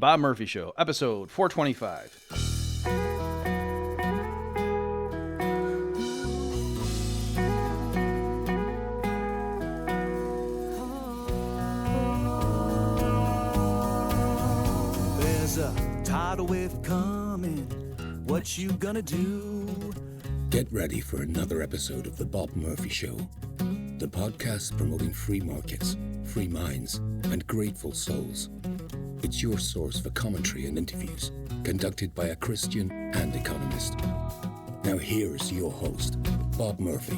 Bob Murphy Show, episode 425. There's a tidal wave coming. What you gonna do? Get ready for another episode of The Bob Murphy Show, the podcast promoting free markets, free minds, and grateful souls. It's your source for commentary and interviews, conducted by a Christian and economist. Now here's your host, Bob Murphy.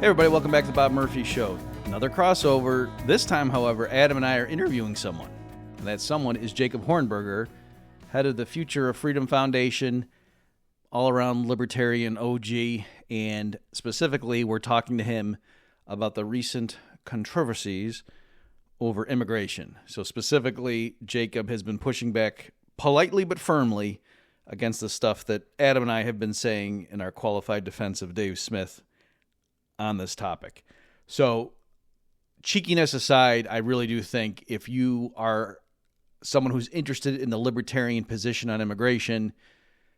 Hey everybody, welcome back to the Bob Murphy Show. Another crossover. This time, however, Adam and I are interviewing someone. And that someone is Jacob Hornberger, head of the Future of Freedom Foundation, all-around Libertarian OG, and specifically we're talking to him about the recent controversies over immigration. So specifically, Jacob has been pushing back politely but firmly against the stuff that Adam and I have been saying in our qualified defense of Dave Smith on this topic. So, cheekiness aside, I really do think if you are someone who's interested in the libertarian position on immigration,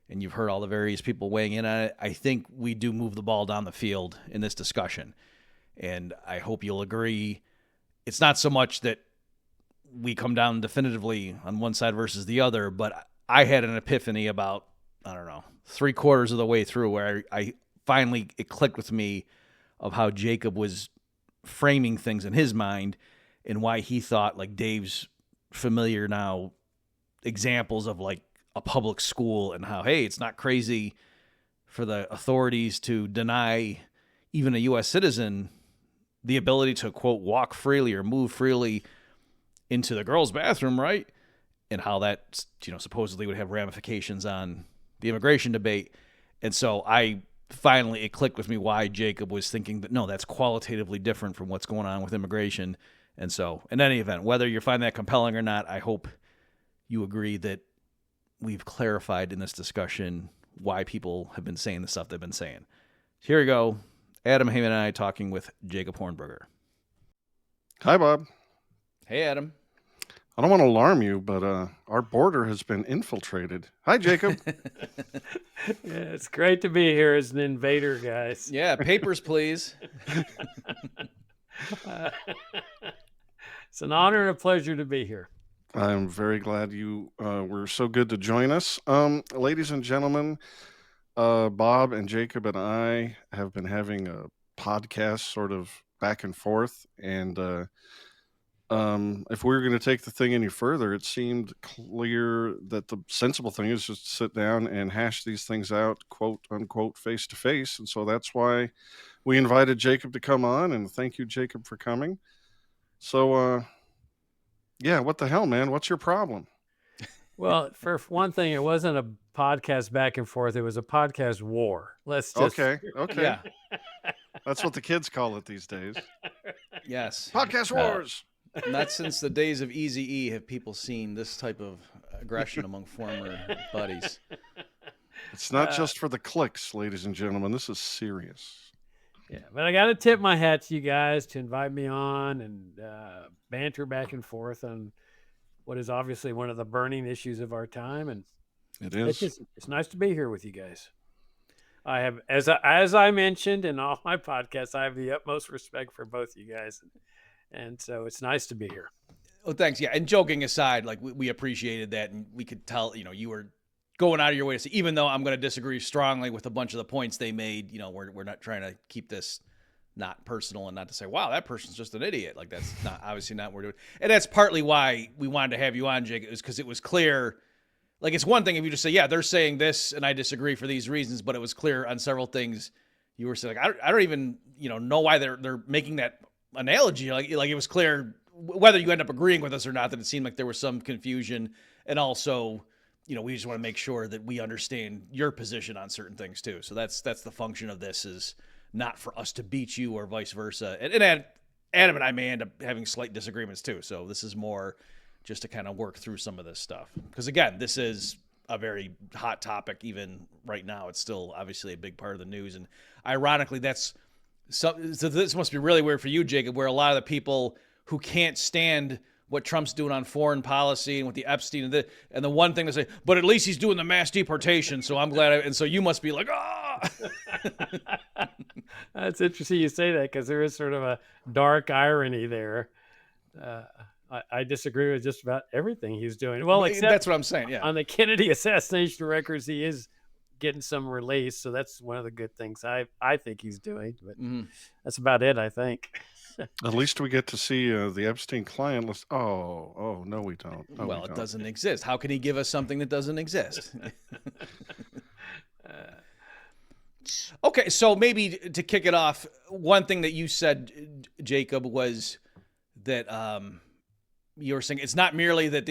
and you've heard all the various people weighing in on it, I think we do move the ball down the field in this discussion. And I hope you'll agree. It's not so much that we come down definitively on one side versus the other, but I had an epiphany about, 3/4 of the way through where I finally, it clicked with me of how Jacob was framing things in his mind and why he thought like Dave's familiar now examples of like a public school and how, hey, it's not crazy for the authorities to deny even a U.S. citizen the ability to, quote, walk freely or move freely into the girls' bathroom, right? And how that, supposedly would have ramifications on the immigration debate. And so finally, it clicked with me why Jacob was thinking that, no, that's qualitatively different from what's going on with immigration. And so, in any event, whether you find that compelling or not, I hope you agree that we've clarified in this discussion why people have been saying the stuff they've been saying. Here we go. Adam Heyman and I talking with Jacob Hornberger. Hi, Bob. Hey, Adam. I don't want to alarm you, but our border has been infiltrated. Hi, Jacob. Yeah, it's great to be here as an invader, guys. Yeah, papers, please. It's an honor and a pleasure to be here. I'm very glad you were so good to join us. Ladies and gentlemen, Bob and Jacob and I have been having a podcast sort of back and forth, and if we were going to take the thing any further, it seemed clear that the sensible thing is just to sit down and hash these things out, quote unquote, face to face. And so that's why we invited Jacob to come on, and thank you, Jacob, for coming. So, yeah, what the hell, man? What's your problem? Well, for one thing, it wasn't a podcast back and forth. It was a podcast war. Let's just... Okay. Yeah. That's what the kids call it these days. Yes. Podcast wars. Not since the days of Eazy-E have people seen this type of aggression among former buddies. It's not just for the clicks, ladies and gentlemen. This is serious. Yeah, but I got to tip my hat to you guys to invite me on and banter back and forth on what is obviously one of the burning issues of our time. And It is. It's nice to be here with you guys. I have, as I mentioned in all my podcasts, I have the utmost respect for both you guys. And so it's nice to be here. Well, thanks. Yeah. And joking aside, like we appreciated that. And we could tell, you were going out of your way to say, even though I'm going to disagree strongly with a bunch of the points they made, we're not trying to keep this not personal and not to say, wow, that person's just an idiot. Like that's not obviously not what we're doing. And that's partly why we wanted to have you on, Jake, is because it was clear. Like it's one thing if you just say, yeah, they're saying this and I disagree for these reasons, but it was clear on several things you were saying, like, I don't even, know why they're making that analogy. Like it was clear whether you end up agreeing with us or not, that it seemed like there was some confusion. And also, we just want to make sure that we understand your position on certain things too. So that's the function of this, is not for us to beat you or vice versa. And Adam and I may end up having slight disagreements too. So this is more just to kind of work through some of this stuff. Because again, this is a very hot topic even right now. It's still obviously a big part of the news. And ironically, that's So this must be really weird for you, Jacob, where a lot of the people who can't stand what Trump's doing on foreign policy and with the Epstein and the one thing to say, but at least he's doing the mass deportation, so I'm glad. And so you must be like, ah. That's interesting you say that, because there is sort of a dark irony there. I disagree with just about everything he's doing. Well, except that's what I'm saying. Yeah. on the Kennedy assassination records, he is getting some release, so that's one of the good things I think he's doing. But that's about it, I think. At least we get to see the Epstein client list. Oh, no, we don't. No, well, we it don't. doesn't exist. How can he give us something that doesn't exist? Okay, so maybe to kick it off, one thing that you said, Jacob, was that you were saying it's not merely that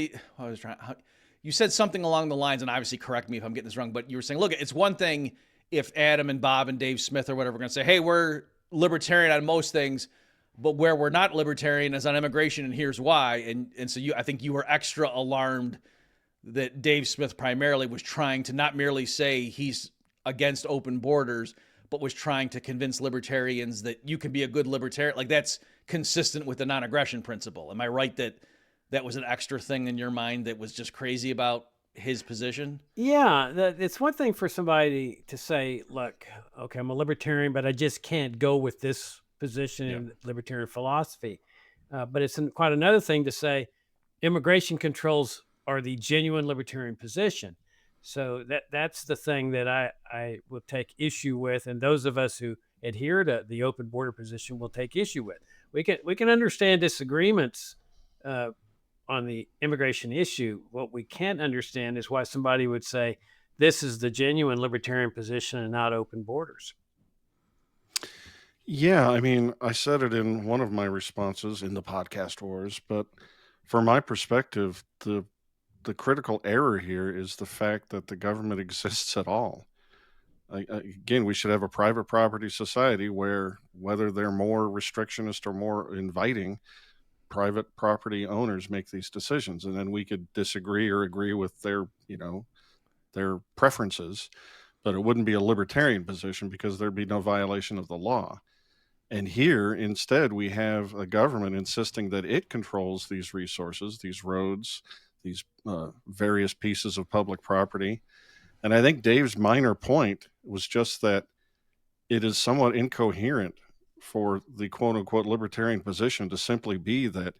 you said something along the lines, and obviously correct me if I'm getting this wrong, but you were saying, look, it's one thing if Adam and Bob and Dave Smith or whatever are going to say, hey, we're libertarian on most things, but where we're not libertarian is on immigration, and here's why. And so I think you were extra alarmed that Dave Smith primarily was trying to not merely say he's against open borders, but was trying to convince libertarians that you can be a good libertarian. Like, that's consistent with the non-aggression principle. Am I right that that was an extra thing in your mind that was just crazy about his position? Yeah, it's one thing for somebody to say, look, okay, I'm a libertarian, but I just can't go with this position in libertarian philosophy. But it's quite another thing to say immigration controls are the genuine libertarian position. So that's the thing that I will take issue with, and those of us who adhere to the open border position will take issue with. We can understand disagreements on the immigration issue. What we can't understand is why somebody would say this is the genuine libertarian position and not open borders. Yeah, I mean, I said it in one of my responses in the podcast wars, but from my perspective, the critical error here is the fact that the government exists at all. Again, we should have a private property society where, whether they're more restrictionist or more inviting, private property owners make these decisions, and then we could disagree or agree with their preferences, but it wouldn't be a libertarian position because there'd be no violation of the law. And here, instead, we have a government insisting that it controls these resources, these roads, these various pieces of public property. And I think Dave's minor point was just that it is somewhat incoherent for the quote-unquote libertarian position to simply be that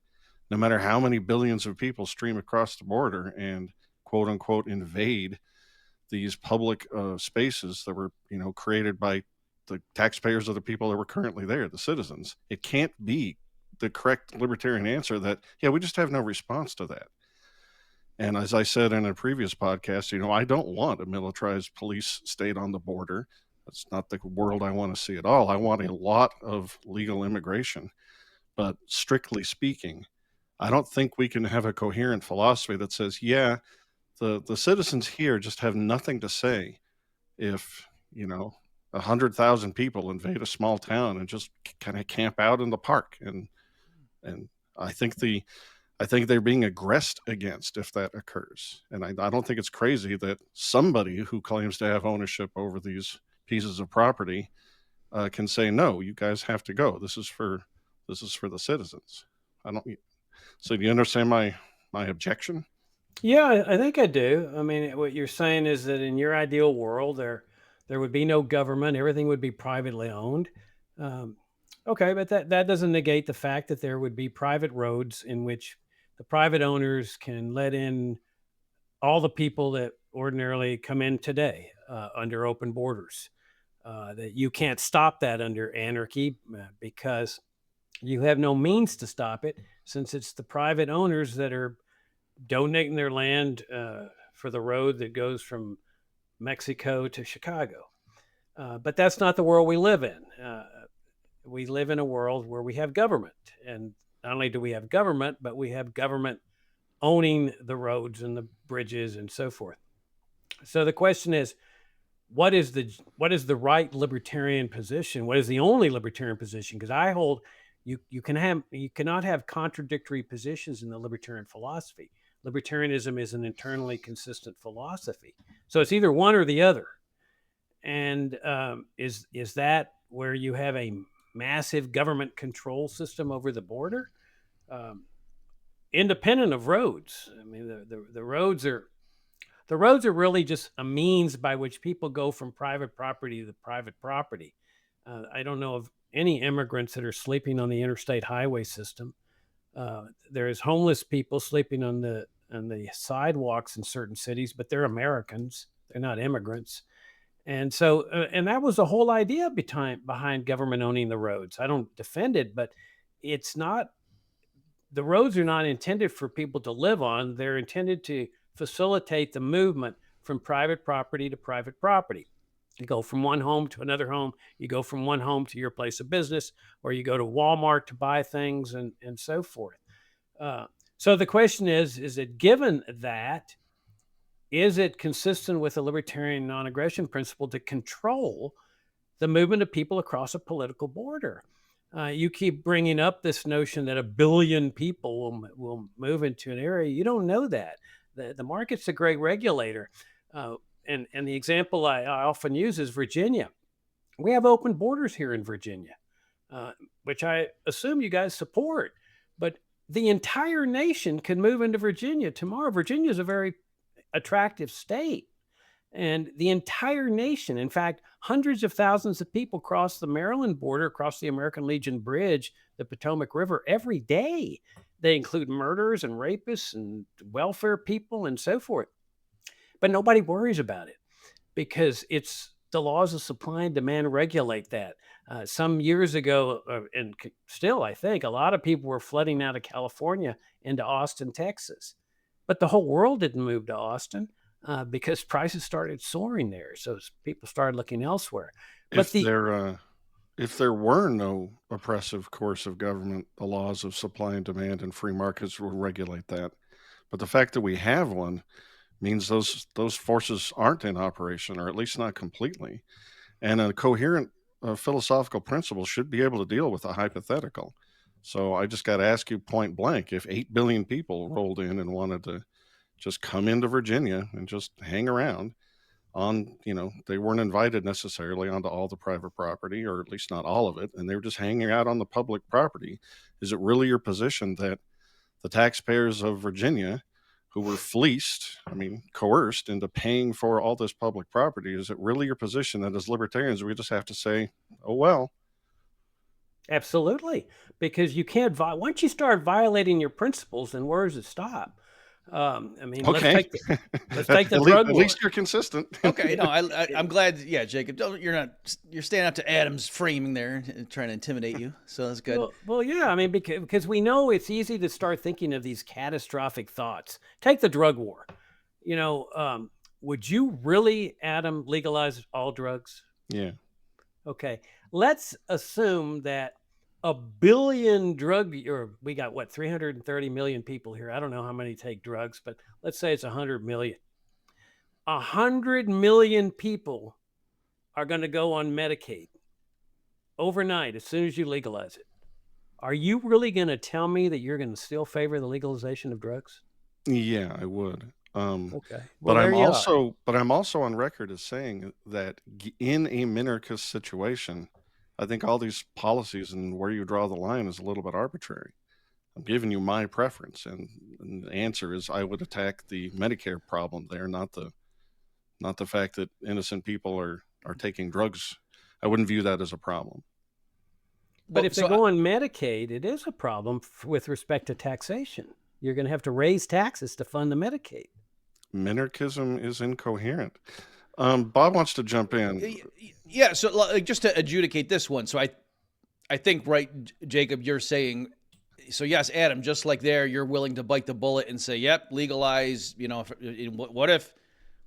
no matter how many billions of people stream across the border and quote-unquote invade these public spaces that were created by the taxpayers of the people that were currently there, the citizens, it can't be the correct libertarian answer that, we just have no response to that. And as I said in a previous podcast, I don't want a militarized police state on the border. That's not the world I want to see at all. I want a lot of legal immigration. But strictly speaking, I don't think we can have a coherent philosophy that says, the citizens here just have nothing to say if, 100,000 people invade a small town and just kind of camp out in the park. And I think they're being aggressed against if that occurs. And I don't think it's crazy that somebody who claims to have ownership over these pieces of property can say, no, you guys have to go. This is for the citizens. So do you understand my objection? Yeah, I think I do. I mean, what you're saying is that in your ideal world, there would be no government. Everything would be privately owned. Okay, but that doesn't negate the fact that there would be private roads in which the private owners can let in all the people that ordinarily come in today under open borders. That you can't stop that under anarchy because you have no means to stop it, since it's the private owners that are donating their land for the road that goes from Mexico to Chicago. But that's not the world we live in. We live in a world where we have government. And not only do we have government, but we have government owning the roads and the bridges and so forth. So the question is, what is the right libertarian position? What is the only libertarian position? Because I hold you cannot have contradictory positions in the libertarian philosophy. Libertarianism is an internally consistent philosophy. So it's either one or the other. And is that where you have a massive government control system over the border, independent of roads. I mean, the roads are really just a means by which people go from private property to private property. I don't know of any immigrants that are sleeping on the interstate highway system. There's homeless people sleeping on the sidewalks in certain cities, but they're Americans. They're not immigrants. And so, and that was the whole idea behind government owning the roads. I don't defend it, but it's not, the roads are not intended for people to live on. They're intended to facilitate the movement from private property to private property. You go from one home to another home. You go from one home to your place of business, or you go to Walmart to buy things and so forth. So the question is it given that, is it consistent with the libertarian non-aggression principle to control the movement of people across a political border? You keep bringing up this notion that 1 billion people will move into an area. You don't know that. The market's a great regulator. And the example I often use is Virginia. We have open borders here in Virginia, which I assume you guys support. But the entire nation can move into Virginia tomorrow. Virginia is a very attractive state. And the entire nation, in fact, hundreds of thousands of people cross the Maryland border, across the American Legion Bridge, the Potomac River every day. They include murderers and rapists and welfare people and so forth. But nobody worries about it because it's the laws of supply and demand regulate that. Some years ago, and still, I think, a lot of people were flooding out of California into Austin, Texas. But the whole world didn't move to Austin because prices started soaring there. So people started looking elsewhere. But if there were no oppressive coercive government, the laws of supply and demand and free markets will regulate that. But the fact that we have one means those forces aren't in operation, or at least not completely. And a coherent philosophical principle should be able to deal with a hypothetical. So I just got to ask you point blank, if 8 billion people rolled in and wanted to just come into Virginia and just hang around on, they weren't invited necessarily onto all the private property, or at least not all of it, and they were just hanging out on the public property, is it really your position that the taxpayers of Virginia, who were fleeced, coerced into paying for all this public property, is it really your position that as libertarians we just have to say, oh well? Absolutely, because you can't. Once you start violating your principles, then where does it stop? Okay. Let's take the drug war. At least you're consistent. Okay, no, I'm glad. Yeah, Jacob, you're standing up to Adam's framing there, trying to intimidate you. So that's good. Well, yeah, because we know it's easy to start thinking of these catastrophic thoughts. Take the drug war. Would you really, Adam, legalize all drugs? Yeah. Okay, let's assume that 1 billion we got 330 million people here. I don't know how many take drugs, but let's say it's 100 million. 100 million people are going to go on Medicaid overnight as soon as you legalize it. Are you really going to tell me that you're going to still favor the legalization of drugs? Yeah, I would. Okay. But I'm also on record as saying that in a minarchist situation, I think all these policies and where you draw the line is a little bit arbitrary. I'm giving you my preference, and the answer is I would attack the Medicare problem there, not the fact that innocent people are taking drugs. I wouldn't view that as a problem. But if they go on Medicaid, it is a problem with respect to taxation. You're going to have to raise taxes to fund the Medicaid. Minarchism is incoherent. Bob wants to jump in. Yeah, so just to adjudicate this one. So I think, right, Jacob, you're saying, so yes, Adam, just like there, you're willing to bite the bullet and say, yep, legalize, what if,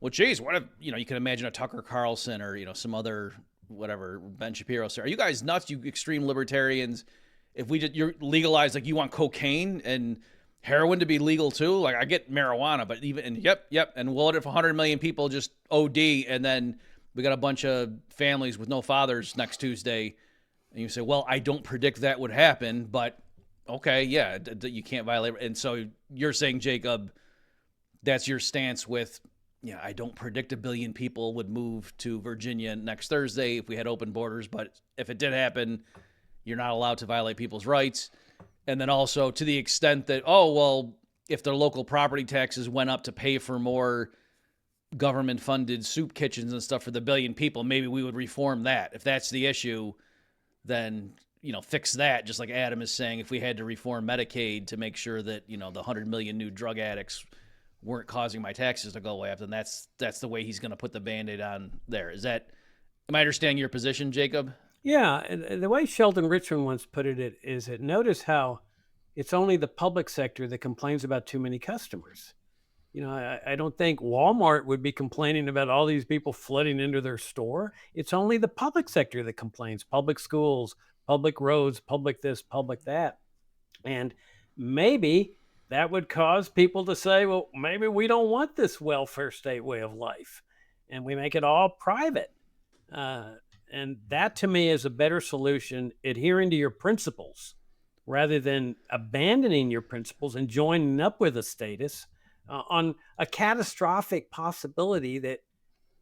you can imagine a Tucker Carlson or, some other, whatever, Ben Shapiro. So are you guys nuts, you extreme libertarians? If you're legalized, like you want cocaine and heroin to be legal too? Like I get marijuana, but yep. And what if 100 million people just OD and then we got a bunch of families with no fathers next Tuesday? And you say, well, I don't predict that would happen, but okay, yeah, you can't violate. And so you're saying, Jacob, that's your stance with, I don't predict 1 billion people would move to Virginia next Thursday if we had open borders, but if it did happen, you're not allowed to violate people's rights. And then also to the extent that, oh, well, if their local property taxes went up to pay for more government-funded soup kitchens and stuff for the billion people, maybe we would reform that. If that's the issue, then, fix that. Just like Adam is saying, if we had to reform Medicaid to make sure that, the 100 million new drug addicts weren't causing my taxes to go away, then that's the way he's going to put the Band-Aid on there. Am I understanding your position, Jacob? Yeah, and the way Sheldon Richman once put it is that notice how it's only the public sector that complains about too many customers. I don't think Walmart would be complaining about all these people flooding into their store. It's only the public sector that complains. Public schools, public roads, public this, public that. And maybe that would cause people to say, well, maybe we don't want this welfare state way of life, and we make it all private. And that to me is a better solution, adhering to your principles rather than abandoning your principles and joining up with a status on a catastrophic possibility that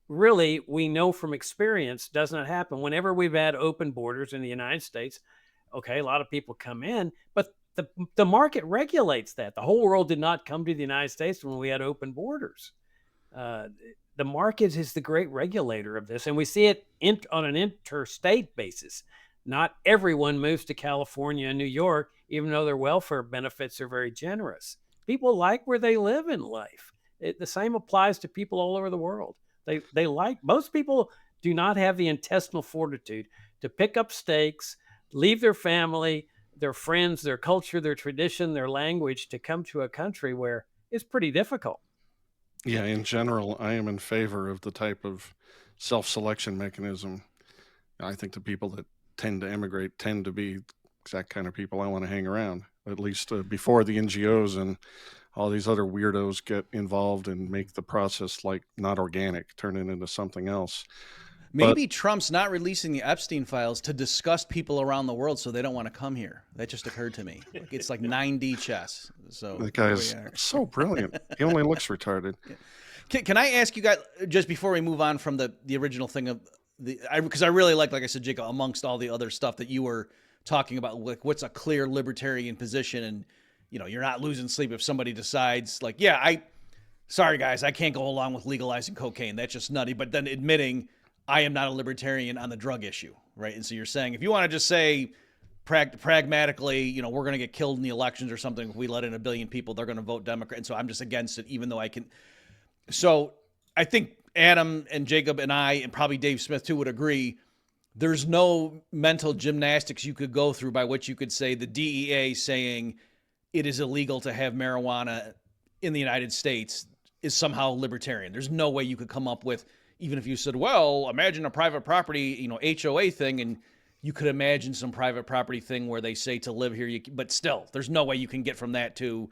really we know from experience does not happen. Whenever we've had open borders in the United States, okay, a lot of people come in, but the market regulates that. The whole world did not come to the United States when we had open borders. The market is the great regulator of this, and we see it on an interstate basis. Not everyone moves to California and New York, even though their welfare benefits are very generous. People like where they live in life. The same applies to people all over the world. Most people do not have the intestinal fortitude to pick up stakes, leave their family, their friends, their culture, their tradition, their language to come to a country where it's pretty difficult. Yeah, in general, I am in favor of the type of self-selection mechanism. I think the people that tend to emigrate tend to be exact kind of people I want to hang around, at least before the NGOs and all these other weirdos get involved and make the process not organic, turn it into something else. Maybe Trump's not releasing the Epstein files to disgust people around the world so they don't want to come here. That just occurred to me. It's like 9D chess. So that guy is so brilliant. He only looks retarded. Can I ask you guys, just before we move on from the original thing of because I really like I said, Jacob, amongst all the other stuff that you were talking about, what's a clear libertarian position, and you're not losing sleep if somebody decides sorry guys, I can't go along with legalizing cocaine. That's just nutty. But then admitting I am not a libertarian on the drug issue, right? And so you're saying if you want to just say pragmatically, we're going to get killed in the elections or something, if we let in 1 billion people, they're going to vote Democrat. And so I'm just against it, even though I can. So I think Adam and Jacob and I, and probably Dave Smith too, would agree there's no mental gymnastics you could go through by which you could say the DEA saying it is illegal to have marijuana in the United States is somehow libertarian. There's no way you could come up with, even if you said, well, imagine a private property, HOA thing, and you could imagine some private property thing where they say to live here, but still, there's no way you can get from that to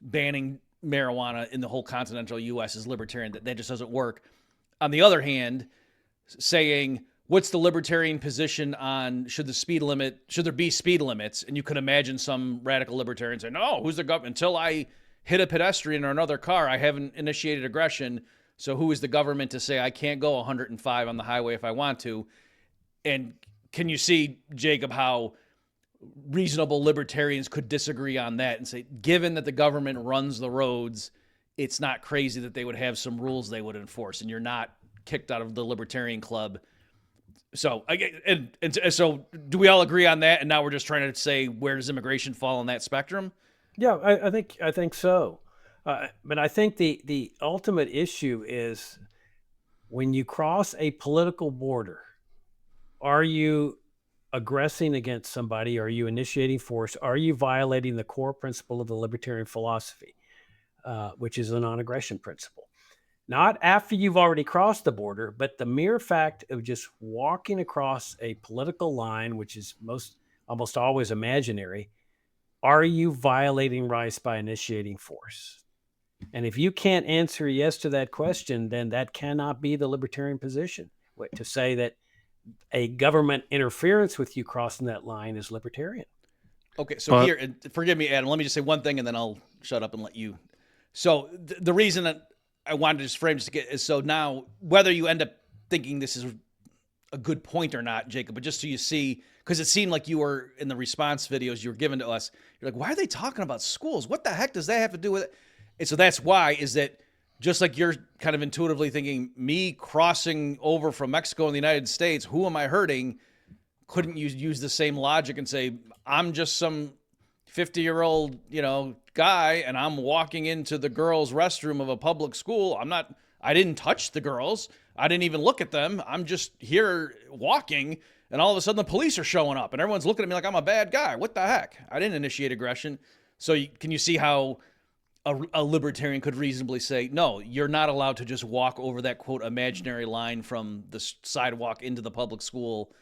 banning marijuana in the whole continental U.S. is libertarian. That just doesn't work. On the other hand, saying, what's the libertarian position on should there be speed limits? And you could imagine some radical libertarian saying, no, who's the government? Until I hit a pedestrian or another car, I haven't initiated aggression. So who is the government to say I can't go 105 on the highway if I want to? And can you see, Jacob, how reasonable libertarians could disagree on that and say, given that the government runs the roads, it's not crazy that they would have some rules they would enforce, and you're not kicked out of the libertarian club. So, so do we all agree on that? And now we're just trying to say, where does immigration fall on that spectrum? Yeah, I think so. But I think the ultimate issue is when you cross a political border, are you aggressing against somebody? Are you initiating force? Are you violating the core principle of the libertarian philosophy, which is a non-aggression principle? Not after you've already crossed the border, but the mere fact of just walking across a political line, which is almost always imaginary. Are you violating rights by initiating force? And if you can't answer yes to that question, then that cannot be the libertarian position. To say that a government interference with you crossing that line is libertarian. Okay, so here, and forgive me, Adam, let me just say one thing and then I'll shut up and let you. So the reason that I wanted to just frame this is so now, whether you end up thinking this is a good point or not, Jacob, but just so you see, because it seemed like you were in the response videos you were given to us. You're like, why are they talking about schools? What the heck does that have to do with it? And so that's why, is that just like you're kind of intuitively thinking, me crossing over from Mexico and the United States, who am I hurting? Couldn't you use the same logic and say, I'm just some 50-year-old, guy, and I'm walking into the girls' restroom of a public school. I didn't touch the girls. I didn't even look at them. I'm just here walking, and all of a sudden the police are showing up, and everyone's looking at me like I'm a bad guy. What the heck? I didn't initiate aggression. So can you see how a libertarian could reasonably say, no, you're not allowed to just walk over that, quote, imaginary line from the sidewalk into the public school.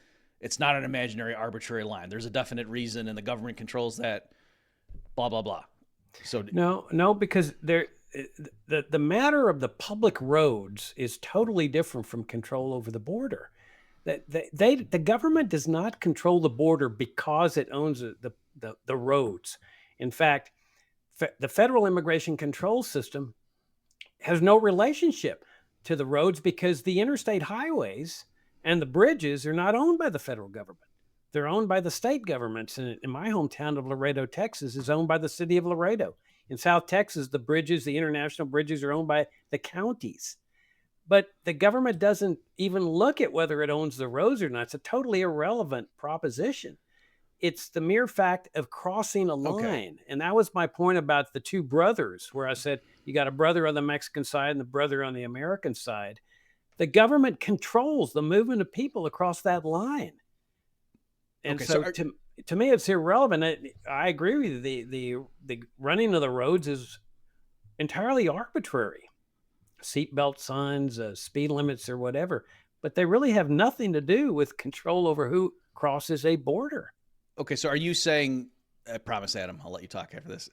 It's not an imaginary, arbitrary line. There's a definite reason, and the government controls that, blah, blah, blah. So No, because the matter of the public roads is totally different from control over the border. The government does not control the border because it owns the roads. In fact, the federal immigration control system has no relationship to the roads because the interstate highways and the bridges are not owned by the federal government. They're owned by the state governments. And in my hometown of Laredo, Texas, is owned by the city of Laredo. In South Texas, the international bridges are owned by the counties. But the government doesn't even look at whether it owns the roads or not. It's a totally irrelevant proposition. It's the mere fact of crossing a line. Okay. And that was my point about the two brothers, where I said, you got a brother on the Mexican side and the brother on the American side. The government controls the movement of people across that line. And Okay, to me, it's irrelevant. I agree with you. The running of the roads is entirely arbitrary. Seatbelt signs, speed limits, or whatever. But they really have nothing to do with control over who crosses a border. Okay, so are you saying, I promise, Adam, I'll let you talk after this,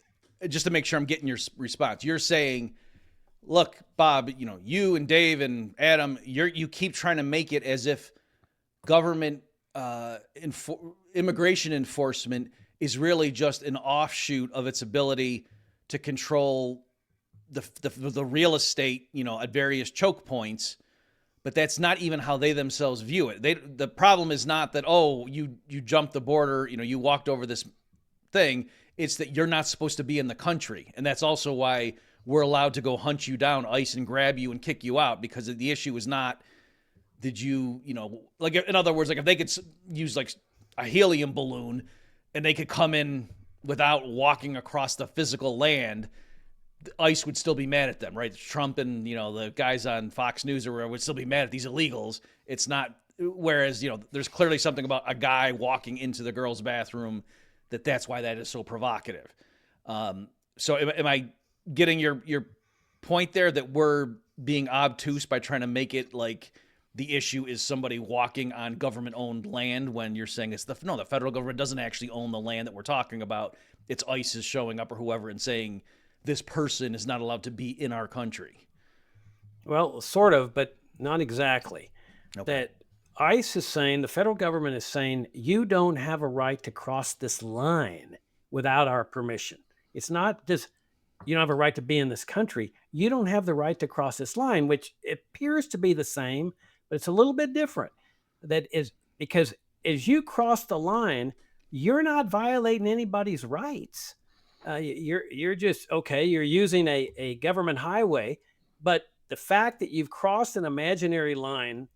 just to make sure I'm getting your response. You're saying, look, Bob, you and Dave and Adam, you keep trying to make it as if government immigration enforcement is really just an offshoot of its ability to control the real estate, at various choke points. But that's not even how they themselves view it. The problem is not that, you jumped the border, you walked over this thing. It's that you're not supposed to be in the country. And that's also why we're allowed to go hunt you down, ICE, and grab you and kick you out, because the issue is not, did you, like, in other words, like if they could use like a helium balloon and they could come in without walking across the physical land, ICE would still be mad at them, right? Trump and, the guys on Fox News or whatever would still be mad at these illegals. It's not, whereas, there's clearly something about a guy walking into the girl's bathroom that's why that is so provocative. So am I getting your point there, that we're being obtuse by trying to make it like the issue is somebody walking on government-owned land, when you're saying the federal government doesn't actually own the land that we're talking about. It's ICE is showing up or whoever and saying this person is not allowed to be in our country. Well, sort of, but not exactly. Okay. That ICE is saying, the federal government is saying, you don't have a right to cross this line without our permission. It's not just, you don't have a right to be in this country. You don't have the right to cross this line, which appears to be the same, but it's a little bit different. That is because as you cross the line, you're not violating anybody's rights. You're just, okay, you're using a government highway, but the fact that you've crossed an imaginary line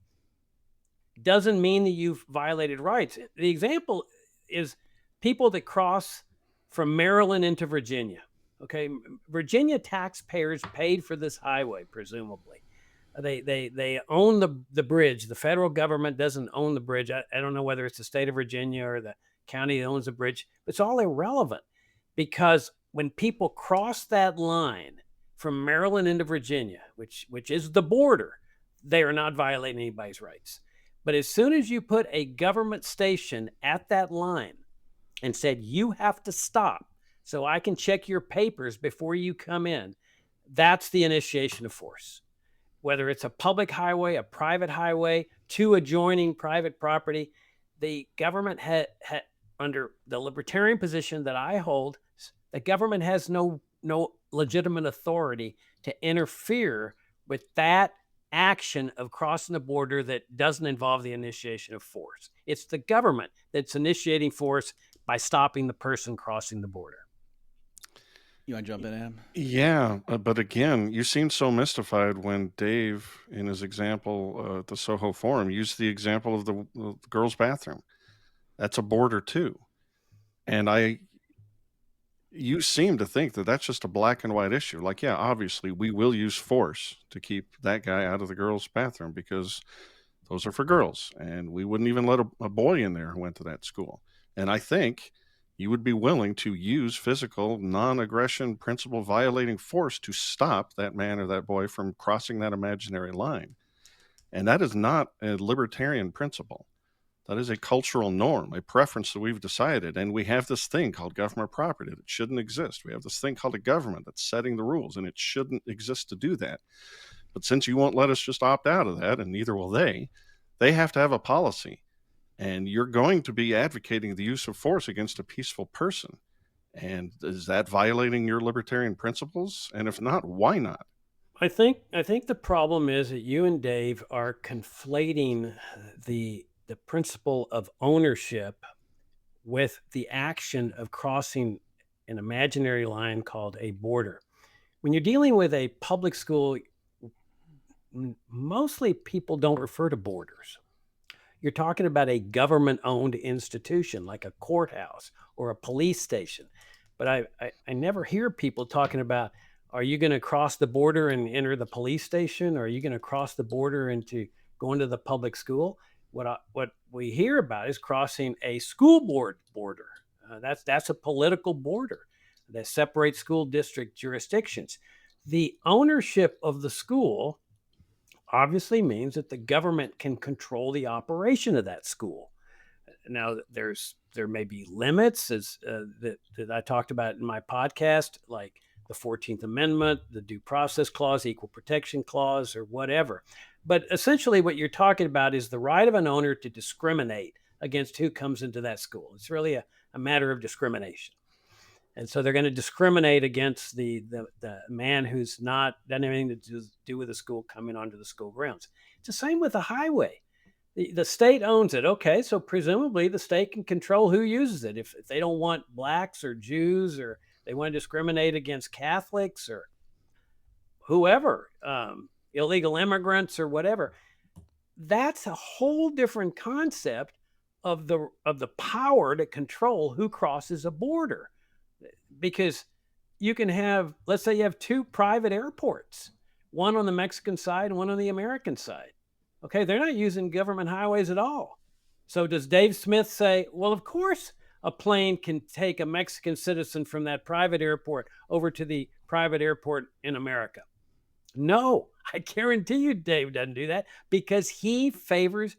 doesn't mean that you've violated rights. The example is people that cross from Maryland into Virginia. Okay, Virginia taxpayers paid for this highway, presumably. They own the bridge. The federal government doesn't own the bridge. I don't know whether it's the state of Virginia or the county that owns the bridge. It's all irrelevant, because when people cross that line from Maryland into Virginia, which is the border, they are not violating anybody's rights. But as soon as you put a government station at that line and said, you have to stop so I can check your papers before you come in, that's the initiation of force. Whether it's a public highway, a private highway, two adjoining private property, the government under the libertarian position that I hold, the government has no legitimate authority to interfere with that action of crossing the border that doesn't involve the initiation of force. It's the government that's initiating force by stopping the person crossing the border. You want to jump in, Adam? Yeah, but again, you seemed so mystified when Dave, in his example at the Soho Forum, used the example of the girls' bathroom. That's a border too, and you seem to think that that's just a black and white issue. Like, yeah, obviously we will use force to keep that guy out of the girls' bathroom because those are for girls, and we wouldn't even let a boy in there who went to that school. And I think you would be willing to use physical, non-aggression, principle violating force to stop that man or that boy from crossing that imaginary line. And that is not a libertarian principle. That is a cultural norm, a preference that we've decided. And we have this thing called government property that shouldn't exist. We have this thing called a government that's setting the rules, and it shouldn't exist to do that. But since you won't let us just opt out of that, and neither will they have to have a policy. And you're going to be advocating the use of force against a peaceful person. And is that violating your libertarian principles? And if not, why not? I think the problem is that you and Dave are conflating the principle of ownership with the action of crossing an imaginary line called a border. When you're dealing with a public school, mostly people don't refer to borders. You're talking about a government-owned institution like a courthouse or a police station. But I never hear people talking about, are you going to cross the border and enter the police station? Or are you going to cross the border into going to the public school? What we hear about is crossing a school board border. That's a political border that separates school district jurisdictions. The ownership of the school obviously means that the government can control the operation of that school. Now, there may be limits that I talked about in my podcast, like the 14th Amendment, the Due Process Clause, Equal Protection Clause, or whatever. But essentially what you're talking about is the right of an owner to discriminate against who comes into that school. It's really a matter of discrimination. And so they're going to discriminate against the man who's not done anything to do with the school coming onto the school grounds. It's the same with a highway. The state owns it. Okay, so presumably the state can control who uses it. If they don't want blacks or Jews, or they want to discriminate against Catholics or whoever, illegal immigrants or whatever, that's a whole different concept of the power to control who crosses a border. Because you can have, let's say you have two private airports, one on the Mexican side and one on the American side. Okay, they're not using government highways at all. So does Dave Smith say, well, of course a plane can take a Mexican citizen from that private airport over to the private airport in America? No, I guarantee you Dave doesn't do that, because he favors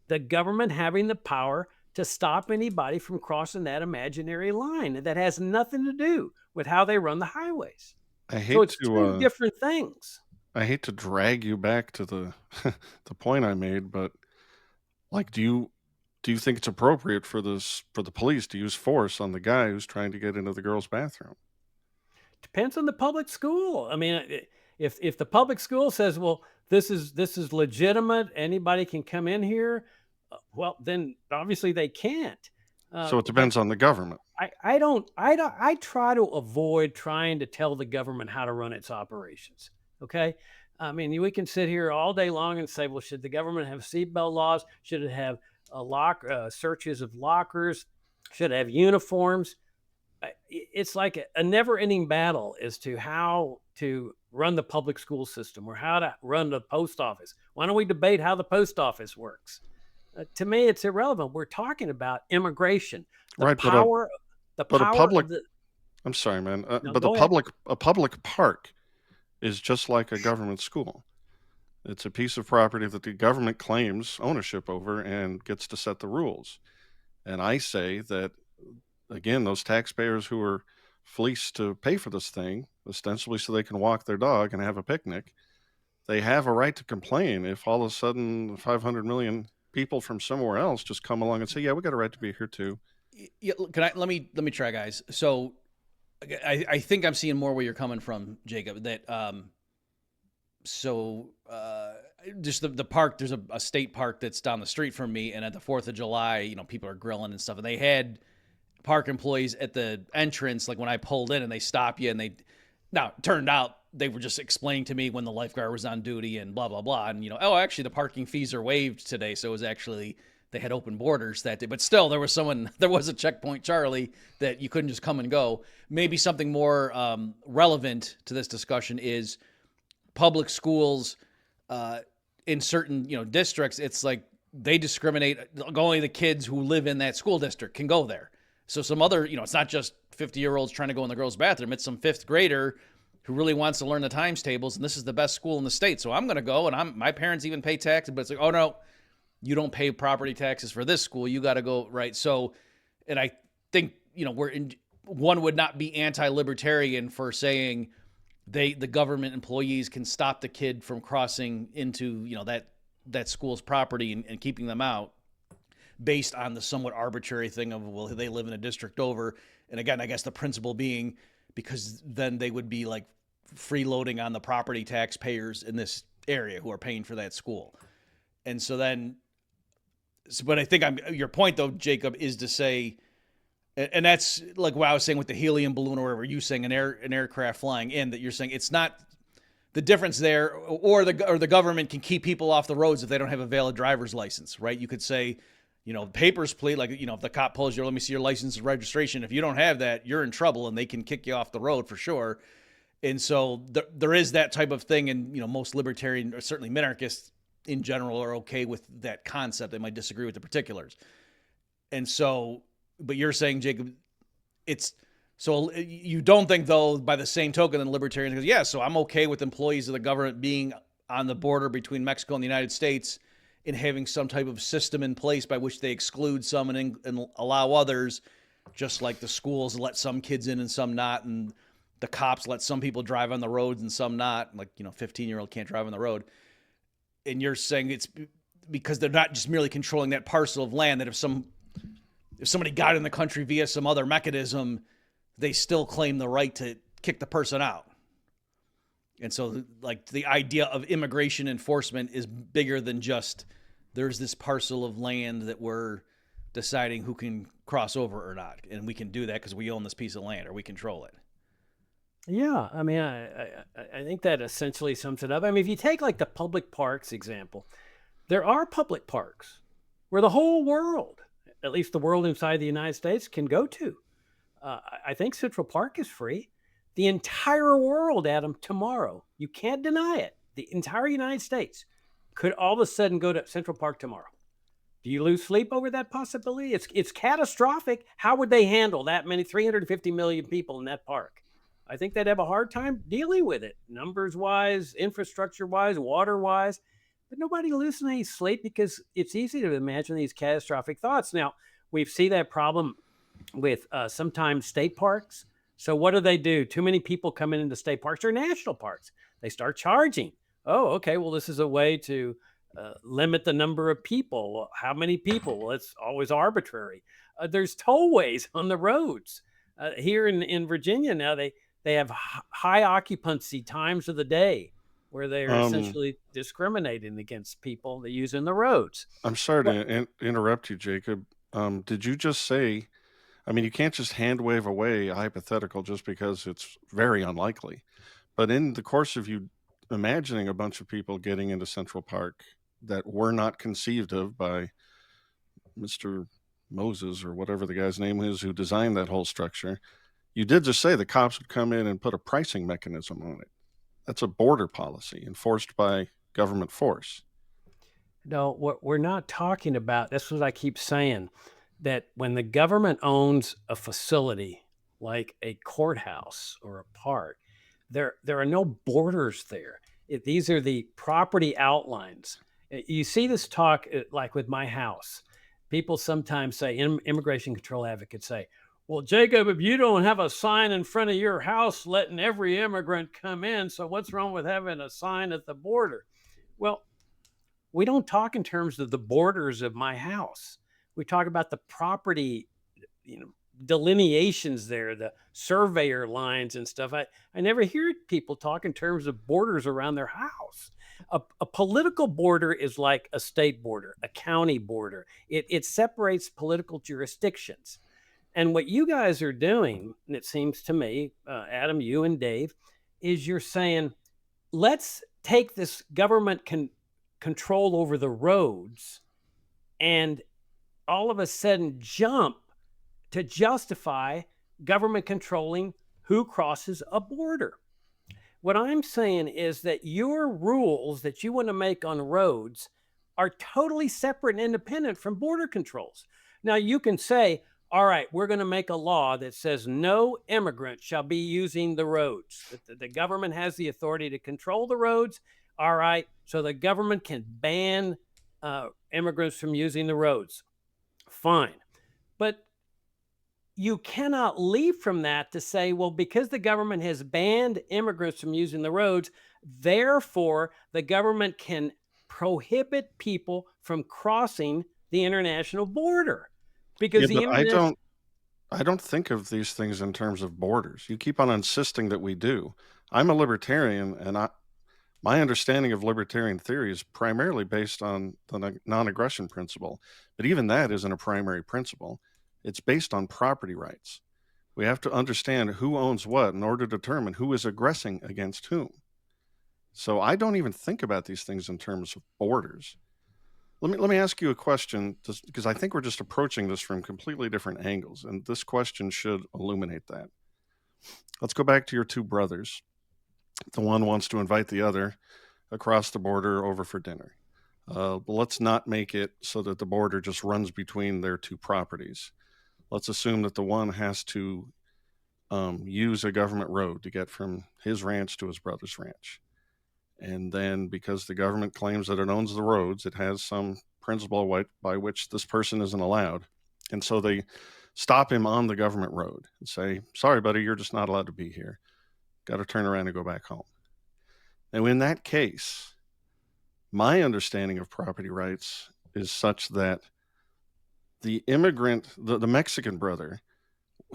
the government having the power to stop anybody from crossing that imaginary line. That has nothing to do with how they run the highways. So it's two different things. I hate to drag you back to the the point I made, but like, do you think it's appropriate for the police to use force on the guy who's trying to get into the girls' bathroom? Depends on the public school. I mean, if the public school says, well, this is legitimate, anybody can come in here, well, then obviously they can't. So it depends on the government. I try to avoid trying to tell the government how to run its operations. Okay. I mean, we can sit here all day long and say, well, should the government have seatbelt laws? Should it have searches of lockers? Should it have uniforms? It's like a never-ending battle as to how to run the public school system or how to run the post office. Why don't we debate how the post office works? To me, it's irrelevant. We're talking about immigration, Right, I'm sorry, man. But a public park is just like a government school. It's a piece of property that the government claims ownership over and gets to set the rules. And I say that, again, those taxpayers who are fleeced to pay for this thing, ostensibly so they can walk their dog and have a picnic, they have a right to complain if all of a sudden 500 million people from somewhere else just come along and say, yeah, we got a right to be here too. Yeah, let me try, guys. So I think I'm seeing more where you're coming from, Jacob, that just the park. There's a state park that's down the street from me, and at the 4th of July, people are grilling and stuff, and they had park employees at the entrance, like when I pulled in, and they stop you, and now it turned out they were just explaining to me when the lifeguard was on duty and blah blah blah, and actually the parking fees are waived today, so it was actually they had open borders that day, but still there was a checkpoint Charlie that you couldn't just come and go. Maybe something more relevant to this discussion is public schools in certain districts. It's like they discriminate. Only the kids who live in that school district can go there. So some other, it's not just 50-year-olds trying to go in the girls' bathroom. It's some 5th grader who really wants to learn the times tables, and this is the best school in the state. So I'm going to go, and my parents even pay taxes, but it's like, oh no, you don't pay property taxes for this school. You got to go, right? So, and I think, one would not be anti-libertarian for saying the government employees can stop the kid from crossing into, that school's property and keeping them out, based on the somewhat arbitrary thing of, well, they live in a district over. And again, I guess the principle being, because then they would be like freeloading on the property taxpayers in this area who are paying for that school. And so then, but I think your point though, Jacob, is to say, and that's like what I was saying with the helium balloon or whatever, you saying an aircraft flying in, that you're saying it's not the difference there, or the government can keep people off the roads if they don't have a valid driver's license, right? You could say, papers, please, like, if the cop pulls you, let me see your license and registration. If you don't have that, you're in trouble, and they can kick you off the road for sure. And so there is that type of thing. And, most libertarian, or certainly minarchists in general, are okay with that concept. They might disagree with the particulars. And so, but you're saying, Jacob, so you don't think, though, by the same token, that libertarians goes, yeah, so I'm okay with employees of the government being on the border between Mexico and the United States in having some type of system in place by which they exclude some and allow others, just like the schools let some kids in and some not, and the cops let some people drive on the roads and some not, like, 15-year-old can't drive on the road. And you're saying it's because they're not just merely controlling that parcel of land, that if somebody got in the country via some other mechanism, they still claim the right to kick the person out. And so, like, the idea of immigration enforcement is bigger than just there's this parcel of land that we're deciding who can cross over or not. And we can do that because we own this piece of land or we control it. Yeah, I mean, I think that essentially sums it up. I mean, if you take like the public parks example, there are public parks where the whole world, at least the world inside the United States, can go to. I think Central Park is free. The entire world, Adam, tomorrow, you can't deny it. The entire United States could all of a sudden go to Central Park tomorrow. Do you lose sleep over that possibility? It's catastrophic. How would they handle that many 350 million people in that park? I think they'd have a hard time dealing with it, numbers-wise, infrastructure-wise, water-wise. But nobody loses any sleep because it's easy to imagine these catastrophic thoughts. Now, we see that problem with sometimes state parks. So what do? Too many people come into state parks or national parks. They start charging. Oh, okay, well, this is a way to limit the number of people. Well, how many people? Well, it's always arbitrary. There's tollways on the roads. Here in Virginia now, they have high occupancy times of the day where they're essentially discriminating against people that use in the roads. I'm sorry to interrupt you, Jacob. Did you just say, I mean, you can't just hand wave away a hypothetical just because it's very unlikely. But in the course of you imagining a bunch of people getting into Central Park that were not conceived of by Mr. Moses or whatever the guy's name is who designed that whole structure, you did just say the cops would come in and put a pricing mechanism on it. That's a border policy enforced by government force. No, what we're not talking about, that's what I keep saying, that when the government owns a facility like a courthouse or a park, there are no borders there. These are the property outlines. You see this talk like with my house. People sometimes say, immigration control advocates say, well, Jacob, if you don't have a sign in front of your house letting every immigrant come in, so what's wrong with having a sign at the border? Well, we don't talk in terms of the borders of my house. We talk about the property, delineations there, the surveyor lines and stuff. I never hear people talk in terms of borders around their house. A political border is like a state border, a county border. It separates political jurisdictions. And what you guys are doing, and it seems to me, Adam, you and Dave, is you're saying, let's take this government control over the roads and all of a sudden jump to justify government controlling who crosses a border. What I'm saying is that your rules that you want to make on roads are totally separate and independent from border controls. Now, you can say, all right, we're going to make a law that says no immigrant shall be using the roads. The government has the authority to control the roads. All right, so the government can ban immigrants from using the roads. Fine. But you cannot leave from that to say, well, because the government has banned immigrants from using the roads, therefore the government can prohibit people from crossing the international border. Because Yeah, but I don't think of these things in terms of borders. You keep on insisting that we do. I'm a libertarian, and my understanding of libertarian theory is primarily based on the non-aggression principle. But even that isn't a primary principle. It's based on property rights. We have to understand who owns what in order to determine who is aggressing against whom. So I don't even think about these things in terms of borders. Let me ask you a question, because I think we're just approaching this from completely different angles, and this question should illuminate that. Let's go back to your two brothers. The one wants to invite the other across the border over for dinner. Let's not make it so that the border just runs between their two properties. Let's assume that the one has to use a government road to get from his ranch to his brother's ranch. And then because the government claims that it owns the roads, it has some principle by which this person isn't allowed. And so they stop him on the government road and say, sorry, buddy, you're just not allowed to be here. Got to turn around and go back home. Now, in that case, my understanding of property rights is such that the immigrant, the Mexican brother,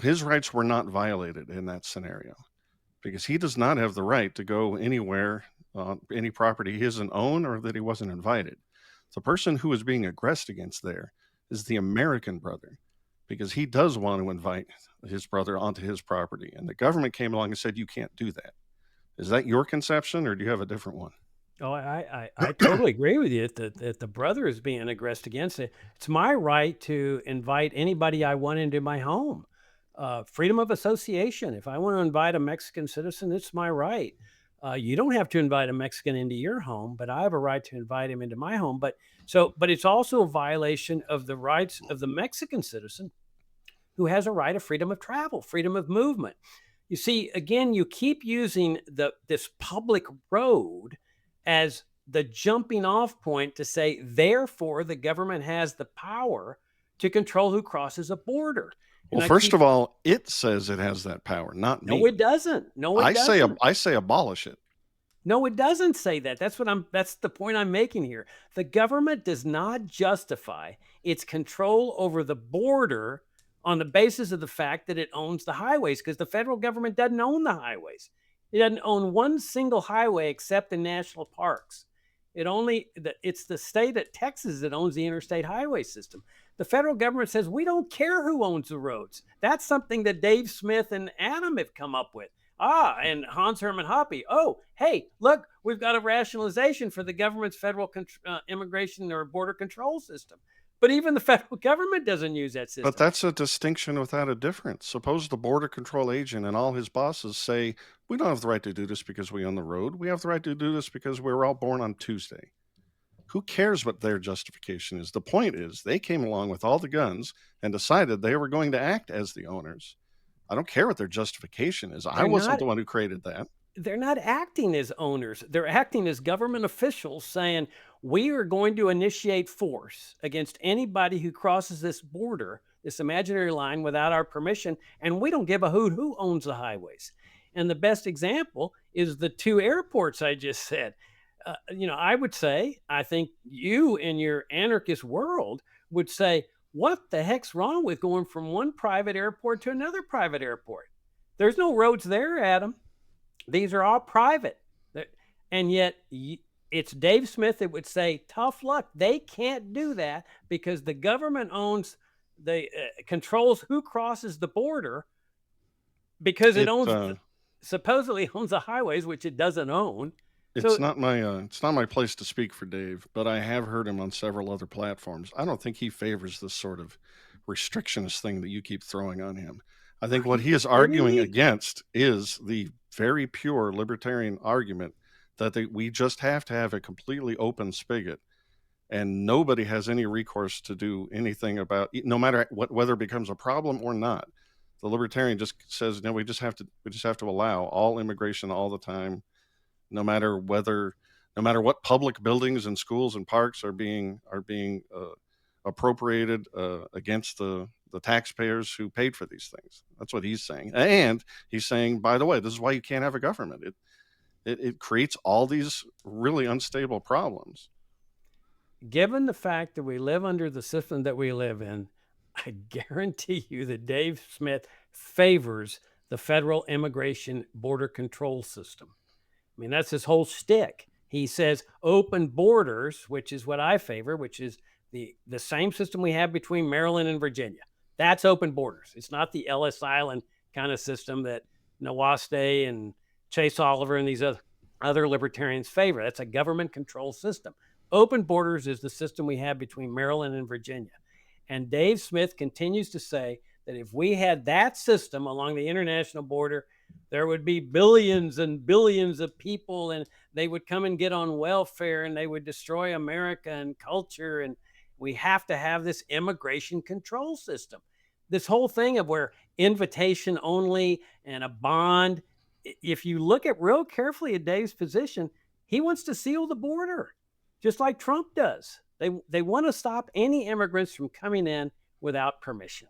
his rights were not violated in that scenario because he does not have the right to go anywhere on any property he doesn't own or that he wasn't invited. The person who is being aggressed against there is the American brother because he does want to invite his brother onto his property. And the government came along and said, you can't do that. Is that your conception or do you have a different one? Oh, I totally agree with you that the brother is being aggressed against it. It's my right to invite anybody I want into my home. Freedom of association. If I want to invite a Mexican citizen, it's my right. You don't have to invite a Mexican into your home, but I have a right to invite him into my home. But it's also a violation of the rights of the Mexican citizen who has a right of freedom of travel, freedom of movement. You see, again, you keep using this public road as the jumping off point to say, therefore, the government has the power to control who crosses a border. Well, first of all, it says it has that power, not me. No, it doesn't. No, it doesn't. I say abolish it. No, it doesn't say that. That's the point I'm making here. The government does not justify its control over the border on the basis of the fact that it owns the highways, because the federal government doesn't own the highways. It doesn't own one single highway except in national parks. It's the state of Texas that owns the interstate highway system. The federal government says, we don't care who owns the roads. That's something that Dave Smith and Adam have come up with. And Hans Hermann Hoppe. Oh, hey, look, we've got a rationalization for the government's federal immigration or border control system. But even the federal government doesn't use that system. But that's a distinction without a difference. Suppose the border control agent and all his bosses say, we don't have the right to do this because we own the road. We have the right to do this because we were all born on Tuesday. Who cares what their justification is? The point is they came along with all the guns and decided they were going to act as the owners. I don't care what their justification is. I wasn't the one who created that. They're not acting as owners. They're acting as government officials saying, we are going to initiate force against anybody who crosses this border, this imaginary line, without our permission, and we don't give a hoot who owns the highways. And the best example is the two airports I just said. I would say, I think you in your anarchist world would say, what the heck's wrong with going from one private airport to another private airport? There's no roads there, Adam. These are all private. And yet it's Dave Smith that would say, tough luck. They can't do that because the government controls who crosses the border because it supposedly owns the highways, which it doesn't own. It's not my place to speak for Dave, but I have heard him on several other platforms. I don't think he favors this sort of restrictionist thing that you keep throwing on him. I think what he is arguing against is the very pure libertarian argument that we just have to have a completely open spigot, and nobody has any recourse to do anything about, no matter whether it becomes a problem or not. The libertarian just says, no, we just have to allow all immigration all the time, no matter what public buildings and schools and parks are being appropriated against the taxpayers who paid for these things. That's what he's saying. And he's saying, by the way, this is why you can't have a government. It creates all these really unstable problems. Given the fact that we live under the system that we live in, I guarantee you that Dave Smith favors the federal immigration border control system. I mean, that's his whole shtick. He says open borders, which is what I favor, which is the same system we have between Maryland and Virginia. That's open borders. It's not the Ellis Island kind of system that Nawaste and Chase Oliver and these other libertarians favor. That's a government control system. Open borders is the system we have between Maryland and Virginia. And Dave Smith continues to say that if we had that system along the international border, there would be billions and billions of people, and they would come and get on welfare, and they would destroy America and culture. And we have to have this immigration control system. This whole thing of where invitation only and a bond, if you look at real carefully at Dave's position, he wants to seal the border, just like Trump does. They want to stop any immigrants from coming in without permission.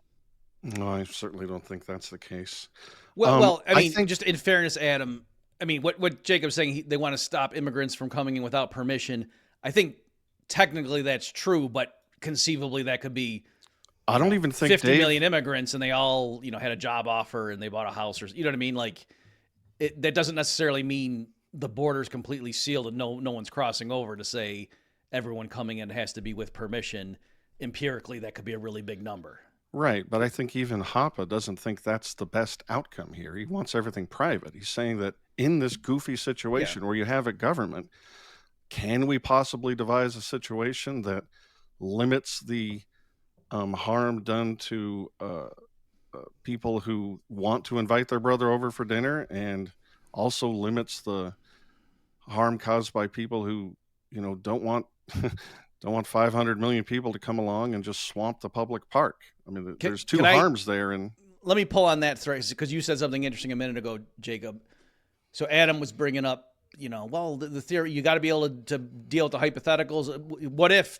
No, I certainly don't think that's the case. Well, I mean, just in fairness, Adam, I mean, what Jacob's saying, they want to stop immigrants from coming in without permission. I think technically that's true, but conceivably that could be, I don't even think 50 million immigrants and they all, had a job offer and they bought a house, or, you know what I mean? Like, that doesn't necessarily mean the border's completely sealed and no one's crossing over to say everyone coming in has to be with permission. Empirically, that could be a really big number. Right, but I think even Hoppe doesn't think that's the best outcome here. He wants everything private. He's saying that in this goofy situation where you have a government, can we possibly devise a situation that limits the harm done to people who want to invite their brother over for dinner, and also limits the harm caused by people who, don't want 500 million people to come along and just swamp the public park? I mean, there's two harms there. And let me pull on that thread, because you said something interesting a minute ago, Jacob. So Adam was bringing up, the theory, you got to be able to deal with the hypotheticals. What if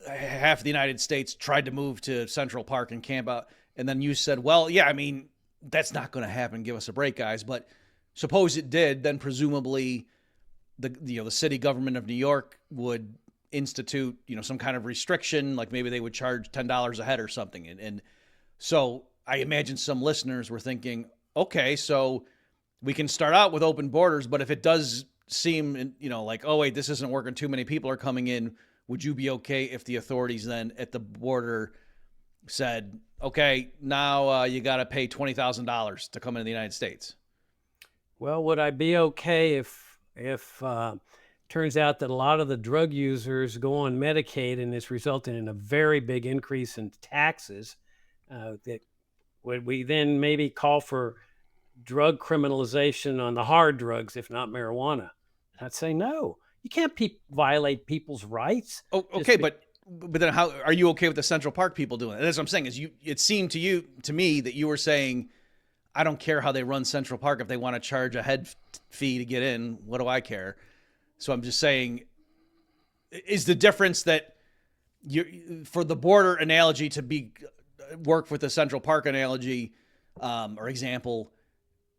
half the United States tried to move to Central Park and camp out? And then you said, well, yeah, I mean, that's not going to happen. Give us a break, guys. But suppose it did, then presumably the city government of New York would institute, some kind of restriction, like maybe they would charge $10 a head or something. And so I imagine some listeners were thinking, okay, so we can start out with open borders, but if it does seem, like, oh, wait, this isn't working, too many people are coming in, would you be okay if the authorities then at the border said, okay, now you got to pay $20,000 to come into the United States? Well, would I be okay if turns out that a lot of the drug users go on Medicaid and it's resulting in a very big increase in taxes? That would we then maybe call for drug criminalization on the hard drugs, if not marijuana? I'd say no. You can't violate people's rights. Oh, okay, but then how are you okay with the Central Park people doing it? That's what I'm saying. It seemed to me that you were saying, I don't care how they run Central Park. If they want to charge a head fee to get in, what do I care? So I'm just saying, is the difference that for the border analogy to work with the Central Park analogy or example,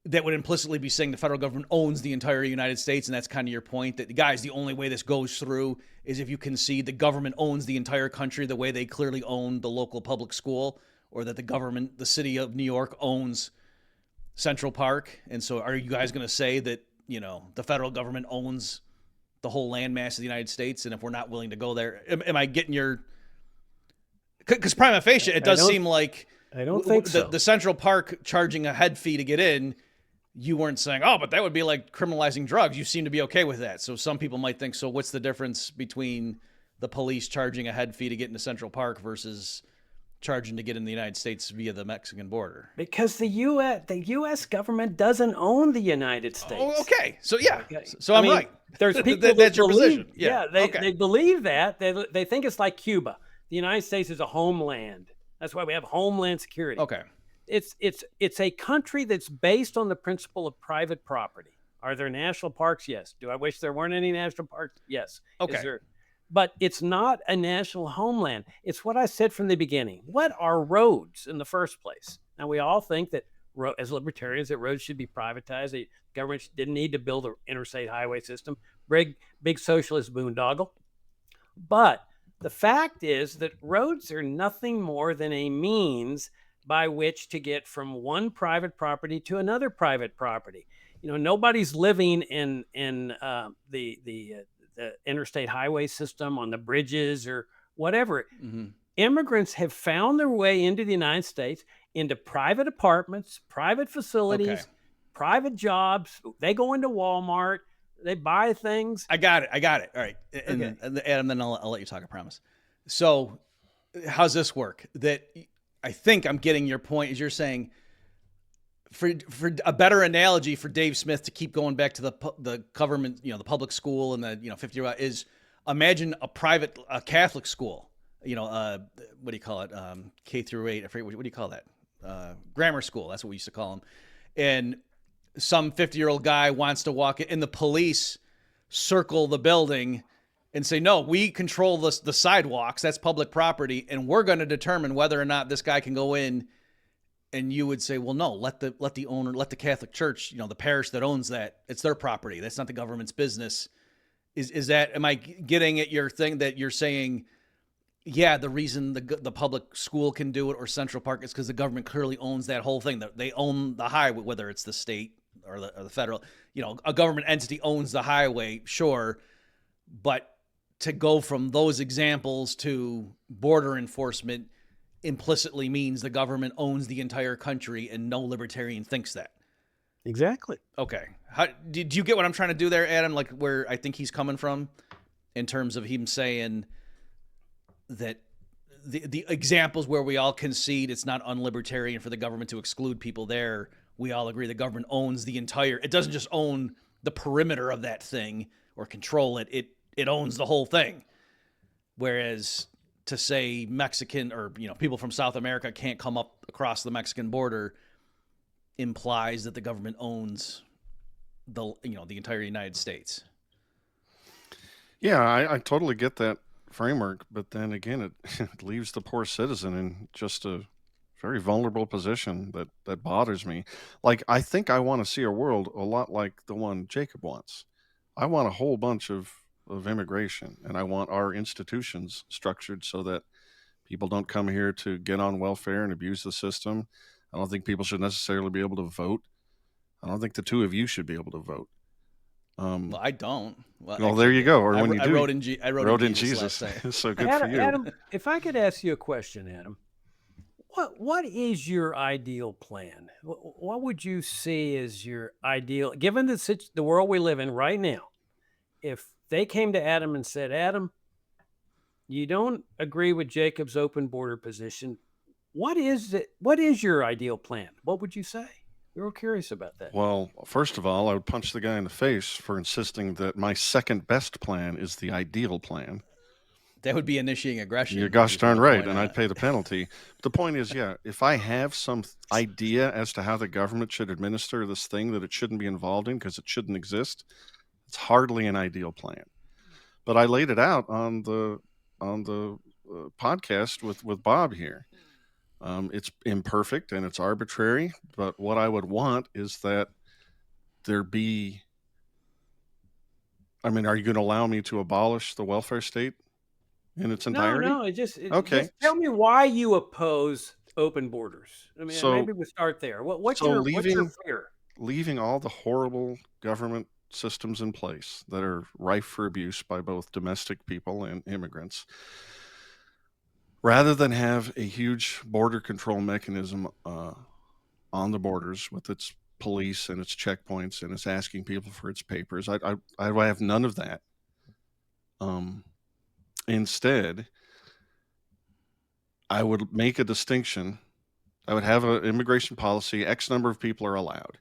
that would implicitly be saying the federal government owns the entire United States, and that's kind of your point, that, guys, the only way this goes through is if you concede the government owns the entire country the way they clearly own the local public school, or that the city of New York owns Central Park. And so are you guys going to say that, the federal government owns the whole landmass of the United States, and if we're not willing to go there, am I getting your? Because prima facie, it does seem like I don't think so. The Central Park charging a head fee to get in. You weren't saying, oh, but that would be like criminalizing drugs. You seem to be okay with that. So some people might think, so what's the difference between the police charging a head fee to get into Central Park versus charging to get in the United States via the Mexican border? Because the U.S. government doesn't own the United States. Oh, okay. So, yeah. Okay. So I'm right. There's people that's your believe, position. Yeah. They believe that. They think it's like Cuba. The United States is a homeland. That's why we have homeland security. Okay. It's a country that's based on the principle of private property. Are there national parks? Yes. Do I wish there weren't any national parks? Yes. Okay. But it's not a national homeland. It's what I said from the beginning. What are roads in the first place? Now, we all think that, as libertarians, that roads should be privatized. The government didn't need to build an interstate highway system. Big socialist boondoggle. But the fact is that roads are nothing more than a means by which to get from one private property to another private property. Nobody's living in the interstate highway system on the bridges or whatever. Mm-hmm. Immigrants have found their way into the United States, into private apartments, private facilities, private jobs. They go into Walmart. They buy things. I got it. All right. And Adam, then I'll let you talk, I promise. So how's this work? That I think I'm getting your point is you're saying, for a better analogy for Dave Smith to keep going back to the government, the public school and the 50 is imagine a Catholic school, what do you call it? K through 8. I forget what do you call that? Grammar school. That's what we used to call them. And some 50-year-old guy wants to walk in, and the police circle the building and say, no, we control the sidewalks. That's public property, and we're going to determine whether or not this guy can go in. And you would say, well, no, let the owner, let the Catholic Church, the parish that owns that, it's their property. That's not the government's business. Is that, am I getting at your thing that you're saying, yeah, the reason the public school can do it or Central Park is because the government clearly owns that whole thing. They own the highway, whether it's the state or the federal, a government entity owns the highway, sure. But to go from those examples to border enforcement implicitly means the government owns the entire country, and no libertarian thinks that. Exactly. Okay. Do you get what I'm trying to do there, Adam? Like where I think he's coming from in terms of him saying that the examples where we all concede it's not unlibertarian for the government to exclude people there. We all agree the government owns the entire, it doesn't just own the perimeter of that thing or control it. It owns the whole thing. Whereas to say Mexican or, people from South America can't come up across the Mexican border implies that the government owns the entire United States. Yeah, I totally get that framework, but then again, it leaves the poor citizen in just a very vulnerable position that bothers me. Like, I think I want to see a world a lot like the one Jacob wants. I want a whole bunch of immigration, and I want our institutions structured so that people don't come here to get on welfare and abuse the system. I don't think people should necessarily be able to vote. I don't think the two of you should be able to vote. Well, I don't. Well, actually, there you go. Or when you do, I wrote in Jesus. So good Adam, for you. Adam, if I could ask you a question, Adam, what is your ideal plan? What would you see as your ideal, given the world we live in right now? If they came to Adam and said, Adam, you don't agree with Jacob's open border position, what is it? What is your ideal plan? What would you say? We were curious about that. Well, first of all, I would punch the guy in the face for insisting that my second best plan is the ideal plan. That would be initiating aggression. You're gosh darn right, and I'd pay the penalty. But the point is, yeah, if I have some idea as to how the government should administer this thing that it shouldn't be involved in because it shouldn't exist, it's hardly an ideal plan. But I laid it out on the podcast with Bob here. It's imperfect and it's arbitrary, but what I would want is that there be, are you going to allow me to abolish the welfare state in its entirety? No, just tell me why you oppose open borders. So maybe we start there. What's your fear? Leaving all the horrible government systems in place that are rife for abuse by both domestic people and immigrants, rather than have a huge border control mechanism on the borders with its police and its checkpoints and it's asking people for its papers. I have none of that. Instead, I would make a distinction. I would have an immigration policy. X number of people are allowed.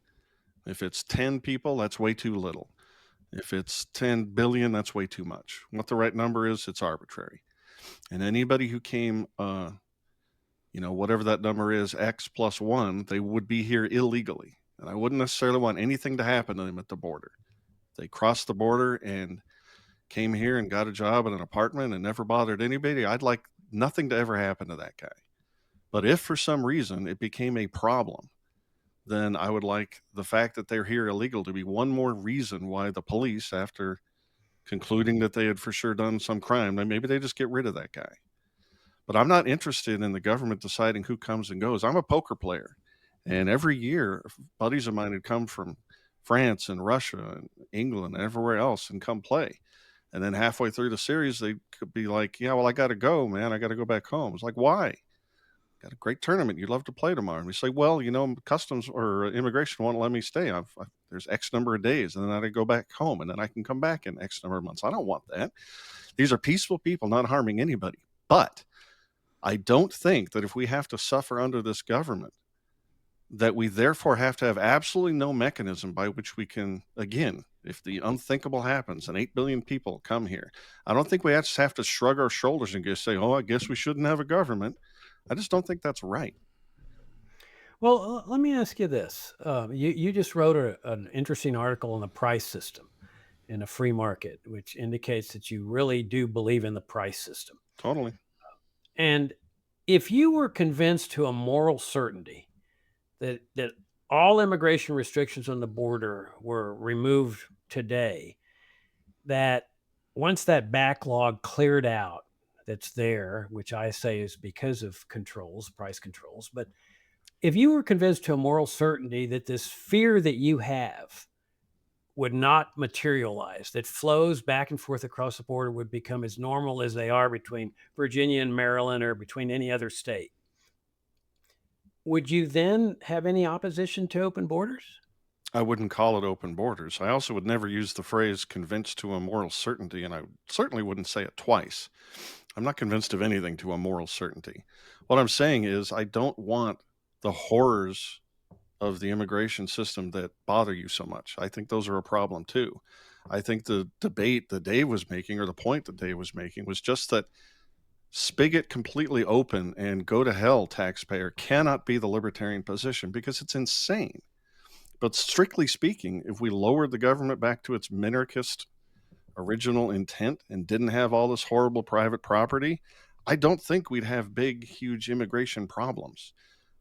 If it's 10 people, that's way too little. If it's 10 billion, that's way too much. What the right number is, it's arbitrary. And anybody who came, whatever that number is, X plus 1, they would be here illegally. And I wouldn't necessarily want anything to happen to them at the border. They crossed the border and came here and got a job in an apartment and never bothered anybody. I'd like nothing to ever happen to that guy. But if for some reason it became a problem, then I would like the fact that they're here illegal to be one more reason why the police, after concluding that they had for sure done some crime, then maybe they just get rid of that guy. But I'm not interested in the government deciding who comes and goes. I'm a poker player. And every year, buddies of mine had come from France and Russia and England and everywhere else and come play. And then halfway through the series, they could be like, yeah, well, I got to go, man. I got to go back home. It's like, why? Got a great tournament. You'd love to play tomorrow. And we say, well, customs or immigration won't let me stay. There's X number of days, and then I go back home, and then I can come back in X number of months. I don't want that. These are peaceful people, not harming anybody. But I don't think that if we have to suffer under this government, that we therefore have to have absolutely no mechanism by which we can, again, if the unthinkable happens and 8 billion people come here, I don't think we just have to shrug our shoulders and just say, oh, I guess we shouldn't have a government. I just don't think that's right. Well, let me ask you this. You just wrote an interesting article on the price system in a free market, which indicates that you really do believe in the price system. Totally. And if you were convinced to a moral certainty that all immigration restrictions on the border were removed today, that once that backlog cleared out that's there, which I say is because of price controls, but if you were convinced to a moral certainty that this fear that you have would not materialize, that flows back and forth across the border would become as normal as they are between Virginia and Maryland or between any other state, would you then have any opposition to open borders? I wouldn't call it open borders. I also would never use the phrase convinced to a moral certainty, and I certainly wouldn't say it twice. I'm not convinced of anything to a moral certainty. What I'm saying is I don't want the horrors of the immigration system that bother you so much. I think those are a problem too. I think the debate that Dave was making, or the point that Dave was making, was just that spigot completely open and go to hell, taxpayer, cannot be the libertarian position because it's insane. But strictly speaking, if we lowered the government back to its minarchist original intent and didn't have all this horrible private property, I don't think we'd have big, huge immigration problems.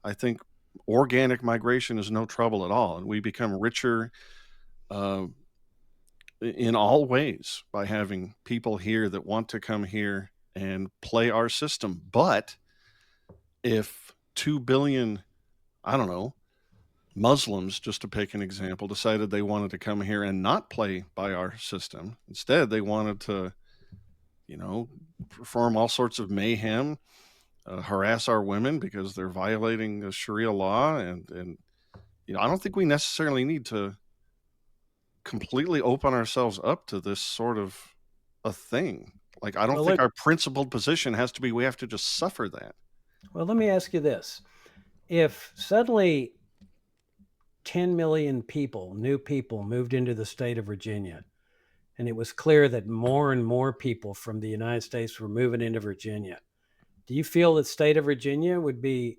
I think organic migration is no trouble at all, and we become richer in all ways by having people here that want to come here and play our system. But if 2 billion, Muslims, just to pick an example, decided they wanted to come here and not play by our system, instead they wanted to, perform all sorts of mayhem, harass our women because they're violating the Sharia law, and I don't think we necessarily need to completely open ourselves up to this sort of a thing. Like, I don't think our principled position has to be we have to just suffer that. Well, let me ask you this. If suddenly 10 million people, new people, moved into the state of Virginia, and it was clear that more and more people from the United States were moving into Virginia, do you feel that state of Virginia would be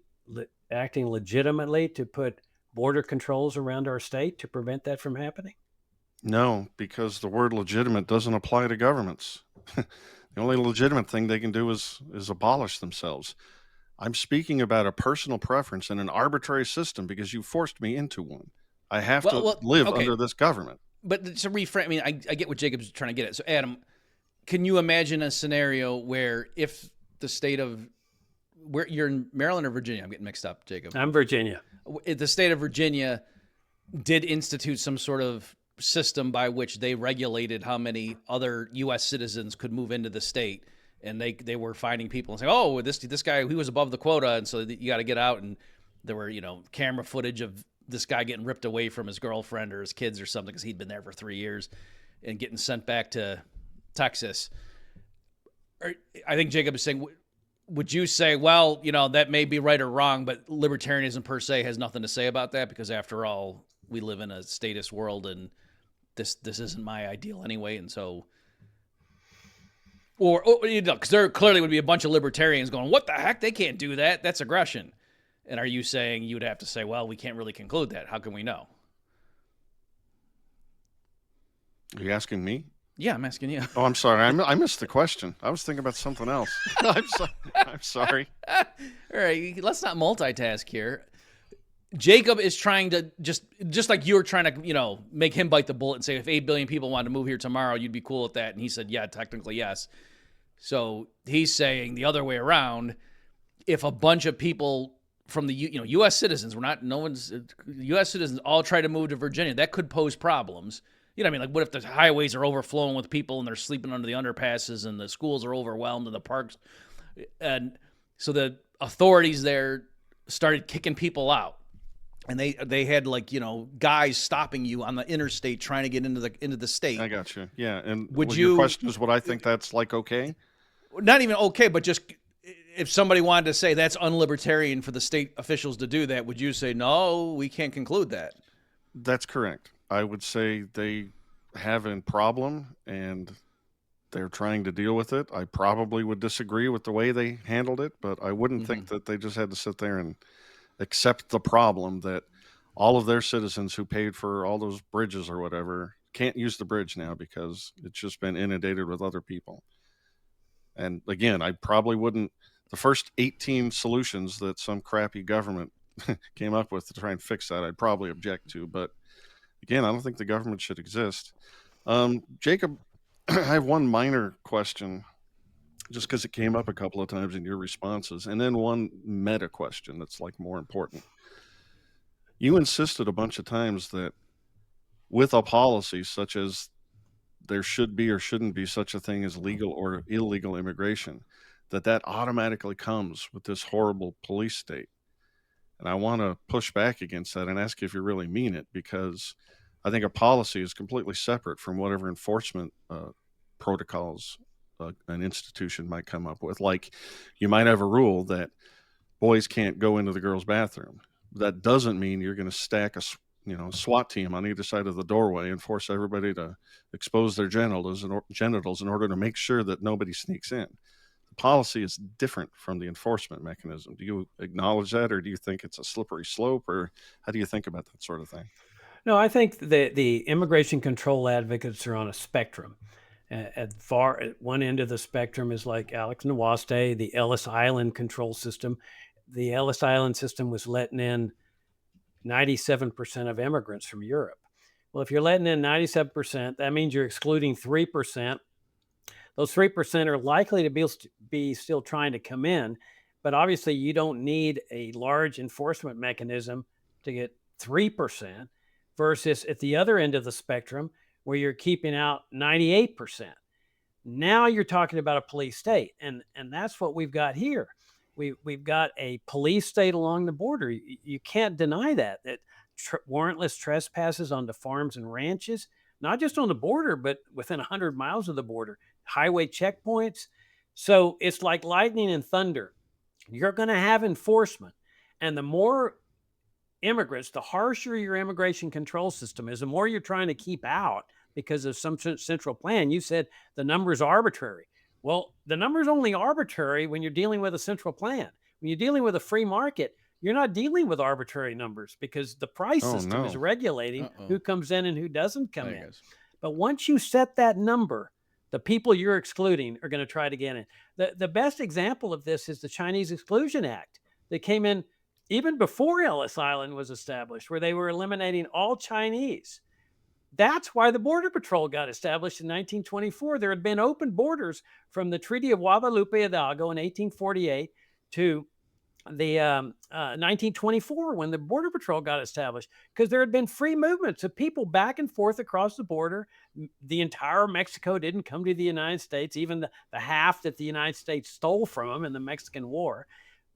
acting legitimately to put border controls around our state to prevent that from happening? No, because the word legitimate doesn't apply to governments. The only legitimate thing they can do is abolish themselves. I'm speaking about a personal preference in an arbitrary system because you forced me into one. I have to live under this government. But to reframe, I get what Jacob's trying to get at. So, Adam, can you imagine a scenario where if the state of, where you're in Maryland or Virginia? I'm getting mixed up, Jacob. I'm Virginia. If the state of Virginia did institute some sort of system by which they regulated how many other U.S. citizens could move into the state. And they were finding people and saying, oh, this guy, he was above the quota, and so you got to get out. And there were, camera footage of this guy getting ripped away from his girlfriend or his kids or something because he'd been there for 3 years and getting sent back to Texas. I think Jacob is saying, would you say, well, that may be right or wrong, but libertarianism per se has nothing to say about that because after all, we live in a statist world and this isn't my ideal anyway. And so, or because there clearly would be a bunch of libertarians going, what the heck? They can't do that. That's aggression. And are you saying you'd have to say, well, we can't really conclude that. How can we know? Are you asking me? Yeah, I'm asking you. Oh, I'm sorry. I missed the question. I was thinking about something else. I'm sorry. All right, let's not multitask here. Jacob is trying to just like you were trying to, make him bite the bullet and say if 8 billion people wanted to move here tomorrow, you'd be cool with that. And he said, yeah, technically, yes. So he's saying the other way around. If a bunch of people from the U.S. citizens, U.S. citizens all try to move to Virginia, that could pose problems. You know what I mean? Like, what if the highways are overflowing with people and they're sleeping under the underpasses and the schools are overwhelmed and the parks? And so the authorities there started kicking people out. And they had guys stopping you on the interstate trying to get into the state. I got you. Yeah. And would your question is, would I think that's okay? Not even okay, but just if somebody wanted to say that's unlibertarian for the state officials to do that, would you say, no, we can't conclude that? That's correct. I would say they have a problem and they're trying to deal with it. I probably would disagree with the way they handled it, but I wouldn't think that they just had to sit there and accept the problem that all of their citizens who paid for all those bridges or whatever can't use the bridge now because it's just been inundated with other people. And again, I probably wouldn't, the first 18 solutions that some crappy government came up with to try and fix that, I'd probably object to. But again, I don't think the government should exist. Jacob, I have one minor question, just because it came up a couple of times in your responses, and then one meta question that's more important. You insisted a bunch of times that with a policy such as there should be or shouldn't be such a thing as legal or illegal immigration, that automatically comes with this horrible police state. And I want to push back against that and ask if you really mean it, because I think a policy is completely separate from whatever enforcement protocols an institution might come up with. Like, you might have a rule that boys can't go into the girls' bathroom. That doesn't mean you're going to stack a SWAT team on either side of the doorway and force everybody to expose their genitals in order to make sure that nobody sneaks in. The policy is different from the enforcement mechanism. Do you acknowledge that, or do you think it's a slippery slope, or how do you think about that sort of thing? No, I think the immigration control advocates are on a spectrum. At one end of the spectrum is like Alex Nawaste, the Ellis Island control system. The Ellis Island system was letting in 97% of immigrants from Europe. Well, if you're letting in 97%, that means you're excluding 3%. Those 3% are likely to be still trying to come in, but obviously you don't need a large enforcement mechanism to get 3% versus at the other end of the spectrum where you're keeping out 98%. Now you're talking about a police state, and that's what we've got here. We've got a police state along the border. You can't deny that warrantless trespasses onto farms and ranches, not just on the border, but within 100 miles of the border, highway checkpoints. So it's like lightning and thunder. You're going to have enforcement. And the more immigrants, the harsher your immigration control system is, the more you're trying to keep out because of some central plan. You said the number is arbitrary. Well, the number is only arbitrary when you're dealing with a central plan. When you're dealing with a free market, you're not dealing with arbitrary numbers because the price system is regulating who comes in and who doesn't come in. But once you set that number, the people you're excluding are going to try to get in. The best example of this is the Chinese Exclusion Act that came in even before Ellis Island was established, where they were eliminating all Chinese. That's why the Border Patrol got established in 1924. There had been open borders from the Treaty of Guadalupe Hidalgo in 1848 to 1924 when the Border Patrol got established, because there had been free movements of people back and forth across the border. The entire Mexico didn't come to the United States, even the half that the United States stole from them in the Mexican War.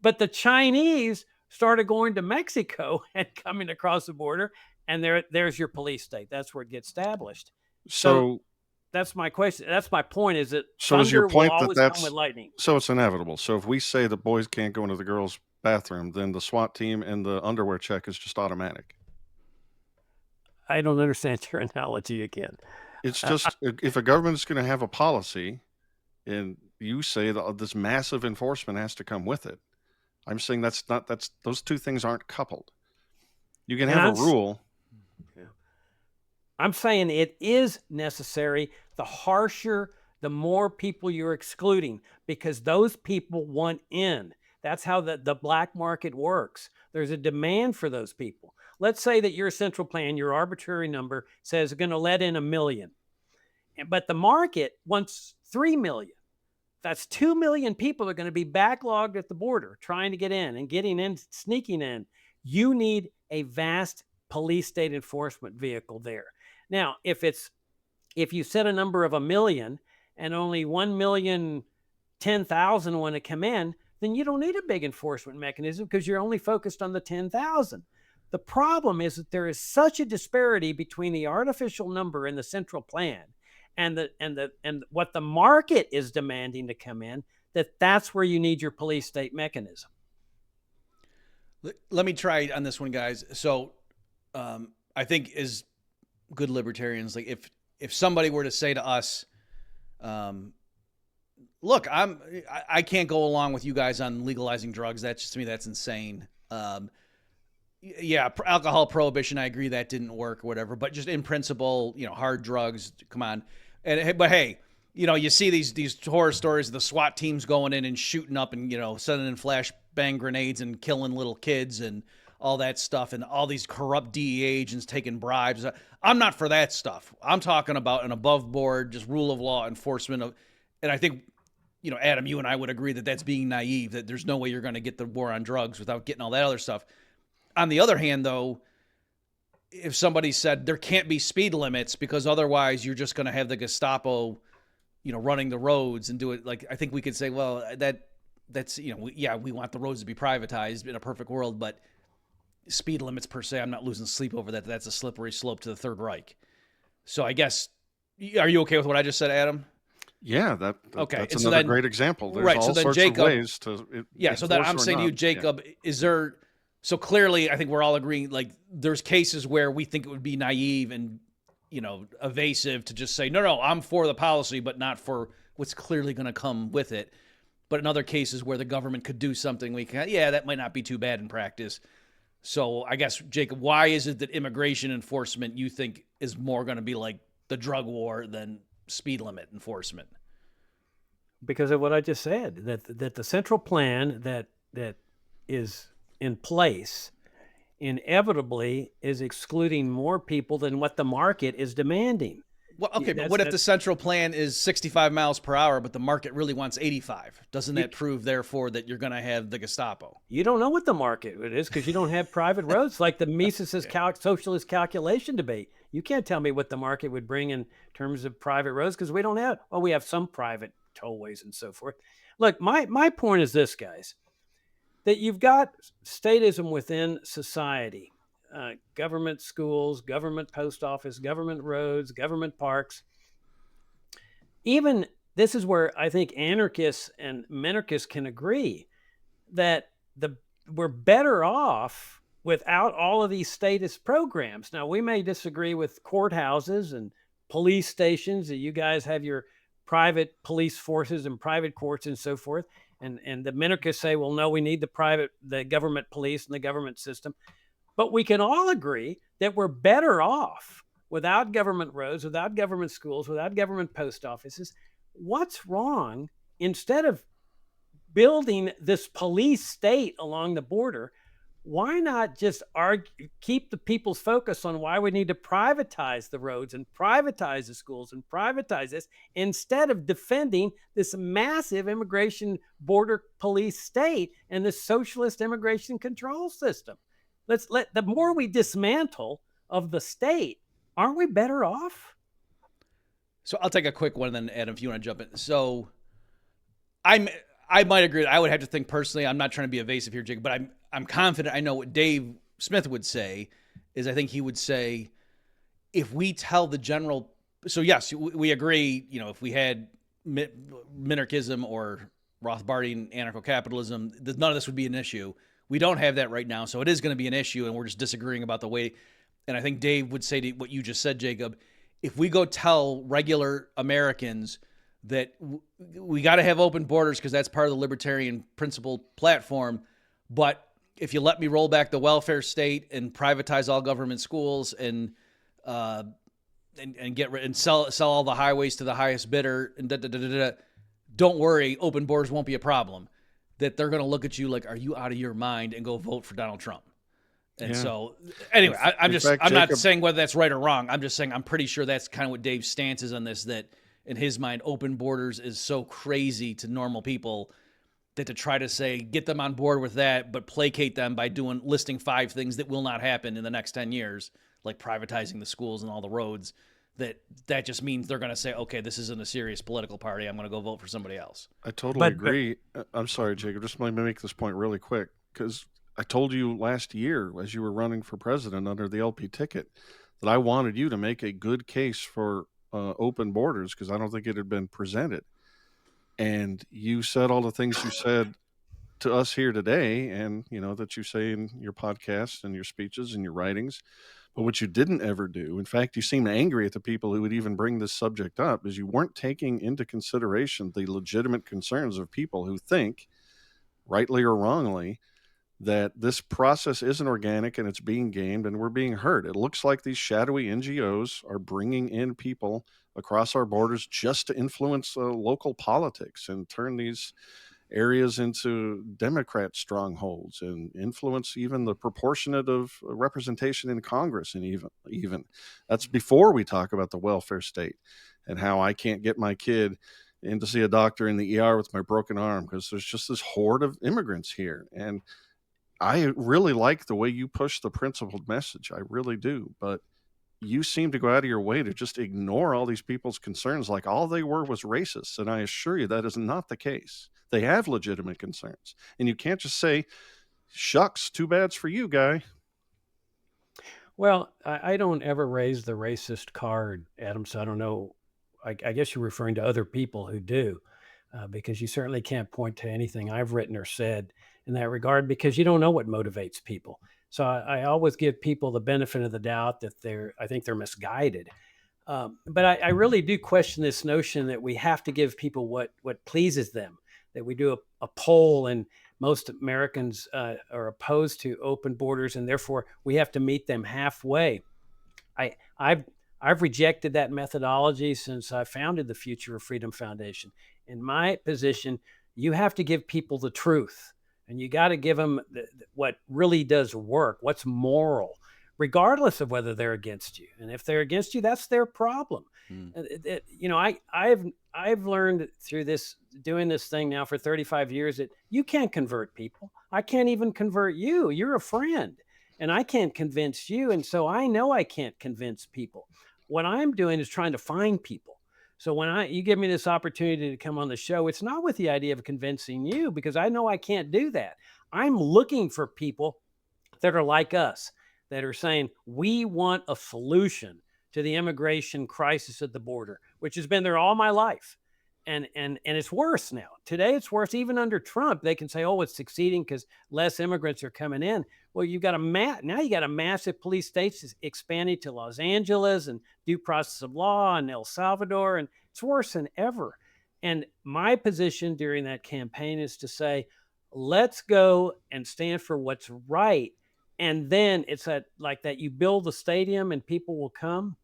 But the Chinese started going to Mexico and coming across the border, and there's your police state. That's where it gets established. So that's my question. That's my point. Is that so is your point will always that come with lightning? so it's inevitable. So if we say the boys can't go into the girls' bathroom, then the SWAT team and the underwear check is just automatic. I don't understand your analogy again. It's just if a government is going to have a policy, and you say that this massive enforcement has to come with it, I'm saying that's those two things aren't coupled. You can have a rule. I'm saying it is necessary. The harsher, the more people you're excluding, because those people want in. That's how the black market works. There's a demand for those people. Let's say that your central plan, your arbitrary number, says we're going to let in 1 million. But the market wants 3 million. That's 2 million people are going to be backlogged at the border trying to get in and getting in, sneaking in. You need a vast police state enforcement vehicle there. Now, if you set a number of 1 million and only 1,010,000 want to come in, then you don't need a big enforcement mechanism because you're only focused on the 10,000. The problem is that there is such a disparity between the artificial number in the central plan and what the market is demanding to come in, that's where you need your police state mechanism. Let me try on this one, guys. So I think as good libertarians, like if somebody were to say to us, look, I can't go along with you guys on legalizing drugs. That's just, to me, that's insane. Yeah, alcohol prohibition, I agree that didn't work or whatever, but just in principle, hard drugs, come on. But hey, you see these horror stories of the SWAT teams going in and shooting up and, sending in flashbang grenades and killing little kids and all that stuff, and all these corrupt DEA agents taking bribes. I'm not for that stuff. I'm talking about an above board, just rule of law enforcement and I think, Adam, you and I would agree that that's being naive, that there's no way you're going to get the war on drugs without getting all that other stuff. On the other hand, though, if somebody said there can't be speed limits because otherwise you're just going to have the Gestapo, running the roads and do it, like, I think we could say, well, that's, we want the roads to be privatized in a perfect world, but speed limits per se, I'm not losing sleep over that. That's a slippery slope to the Third Reich. So I guess, are you okay with what I just said, Adam? Yeah, okay. That's another great example. There's right, all so then sorts Jacob, of ways to so then I'm saying to you, Jacob, is there... So clearly, I think we're all agreeing, like, there's cases where we think it would be naive and, evasive to just say, no, I'm for the policy, but not for what's clearly going to come with it. But in other cases where the government could do something, that might not be too bad in practice. So I guess, Jacob, why is it that immigration enforcement you think is more going to be like the drug war than speed limit enforcement? Because of what I just said, that the central plan that is in place inevitably is excluding more people than what the market is demanding. Well, okay, but what if the central plan is 65 miles per hour, but the market really wants 85? Doesn't that prove, therefore, that you're going to have the Gestapo? You don't know what the market is because you don't have private roads like the Mises's socialist calculation debate. You can't tell me what the market would bring in terms of private roads because we don't have, we have some private tollways and so forth. Look, my point is this, guys, that you've got statism within society. Government schools, government post office, government roads, government parks. Even this is where I think anarchists and minarchists can agree that we're better off without all of these statist programs. Now, we may disagree with courthouses and police stations, that you guys have your private police forces and private courts and so forth. And the minarchists say, well, no, we need the government police and the government system. But we can all agree that we're better off without government roads, without government schools, without government post offices. What's wrong? Instead of building this police state along the border, why not just keep the people's focus on why we need to privatize the roads and privatize the schools and privatize this instead of defending this massive immigration border police state and this socialist immigration control system? The more we dismantle of the state, aren't we better off? So I'll take a quick one, and then Adam, if you want to jump in. So I might agree. I would have to think personally. I'm not trying to be evasive here, Jake, but I'm confident I know what Dave Smith would say. Is I think he would say, if we tell the general, so yes, we agree. You know, if we had minarchism or Rothbardian anarcho-capitalism, none of this would be an issue. We don't have that right now, so it is going to be an issue, and we're just disagreeing about the way. And I think Dave would say to what you just said, Jacob, if we go tell regular Americans that we got to have open borders because that's part of the libertarian principle platform, but if you let me roll back the welfare state and privatize all government schools and sell all the highways to the highest bidder and don't worry, open borders won't be a problem. That they're going to look at you like, are you out of your mind, and go vote for Donald Trump. And so, anyway, I'm not saying whether that's right or wrong. I'm just saying I'm pretty sure that's kind of what Dave's stance is on this, that in his mind, open borders is so crazy to normal people that to try to say, get them on board with that, but placate them by listing 5 things that will not happen in the next 10 years, like privatizing the schools and all the roads, that just means they're going to say, okay, this isn't a serious political party. I'm going to go vote for somebody else. I totally agree. I'm sorry, Jacob. Just let me make this point really quick, because I told you last year as you were running for president under the LP ticket that I wanted you to make a good case for open borders because I don't think it had been presented. And you said all the things you said to us here today, and that you say in your podcasts and your speeches and your writings. But what you didn't ever do, in fact, you seemed angry at the people who would even bring this subject up, is you weren't taking into consideration the legitimate concerns of people who think, rightly or wrongly, that this process isn't organic and it's being gamed and we're being hurt. It looks like these shadowy NGOs are bringing in people across our borders just to influence local politics and turn these areas into Democrat strongholds and influence even the proportionate of representation in Congress. And even that's before we talk about the welfare state and how I can't get my kid in to see a doctor in the ER with my broken arm because there's just this horde of immigrants here. And I really like the way you push the principled message. I really do. But you seem to go out of your way to just ignore all these people's concerns like all they were was racist. And I assure you that is not the case. They have legitimate concerns. And you can't just say, shucks, too bad's for you, guy. Well, I don't ever raise the racist card, Adam, so I don't know. I guess you're referring to other people who do, because you certainly can't point to anything I've written or said in that regard because you don't know what motivates people. So I always give people the benefit of the doubt that I think they're misguided. But I really do question this notion that we have to give people what pleases them, that we do a poll and most Americans are opposed to open borders and therefore we have to meet them halfway. I've rejected that methodology since I founded the Future of Freedom Foundation. In my position, you have to give people the truth. And you got to give them what really does work, what's moral, regardless of whether they're against you. And if they're against you, that's their problem. I've learned through doing this thing now for 35 years that you can't convert people. I can't even convert you. You're a friend, and I can't convince you. And so I know I can't convince people. What I'm doing is trying to find people. So when you give me this opportunity to come on the show, it's not with the idea of convincing you because I know I can't do that. I'm looking for people that are like us, that are saying, we want a solution to the immigration crisis at the border, which has been there all my life. And it's worse now. Today, it's worse. Even under Trump, they can say, oh, it's succeeding because less immigrants are coming in. Well, you got a massive police states expanding to Los Angeles and due process of law in El Salvador, and it's worse than ever. And my position during that campaign is to say, let's go and stand for what's right. And then it's like that you build the stadium and people will come.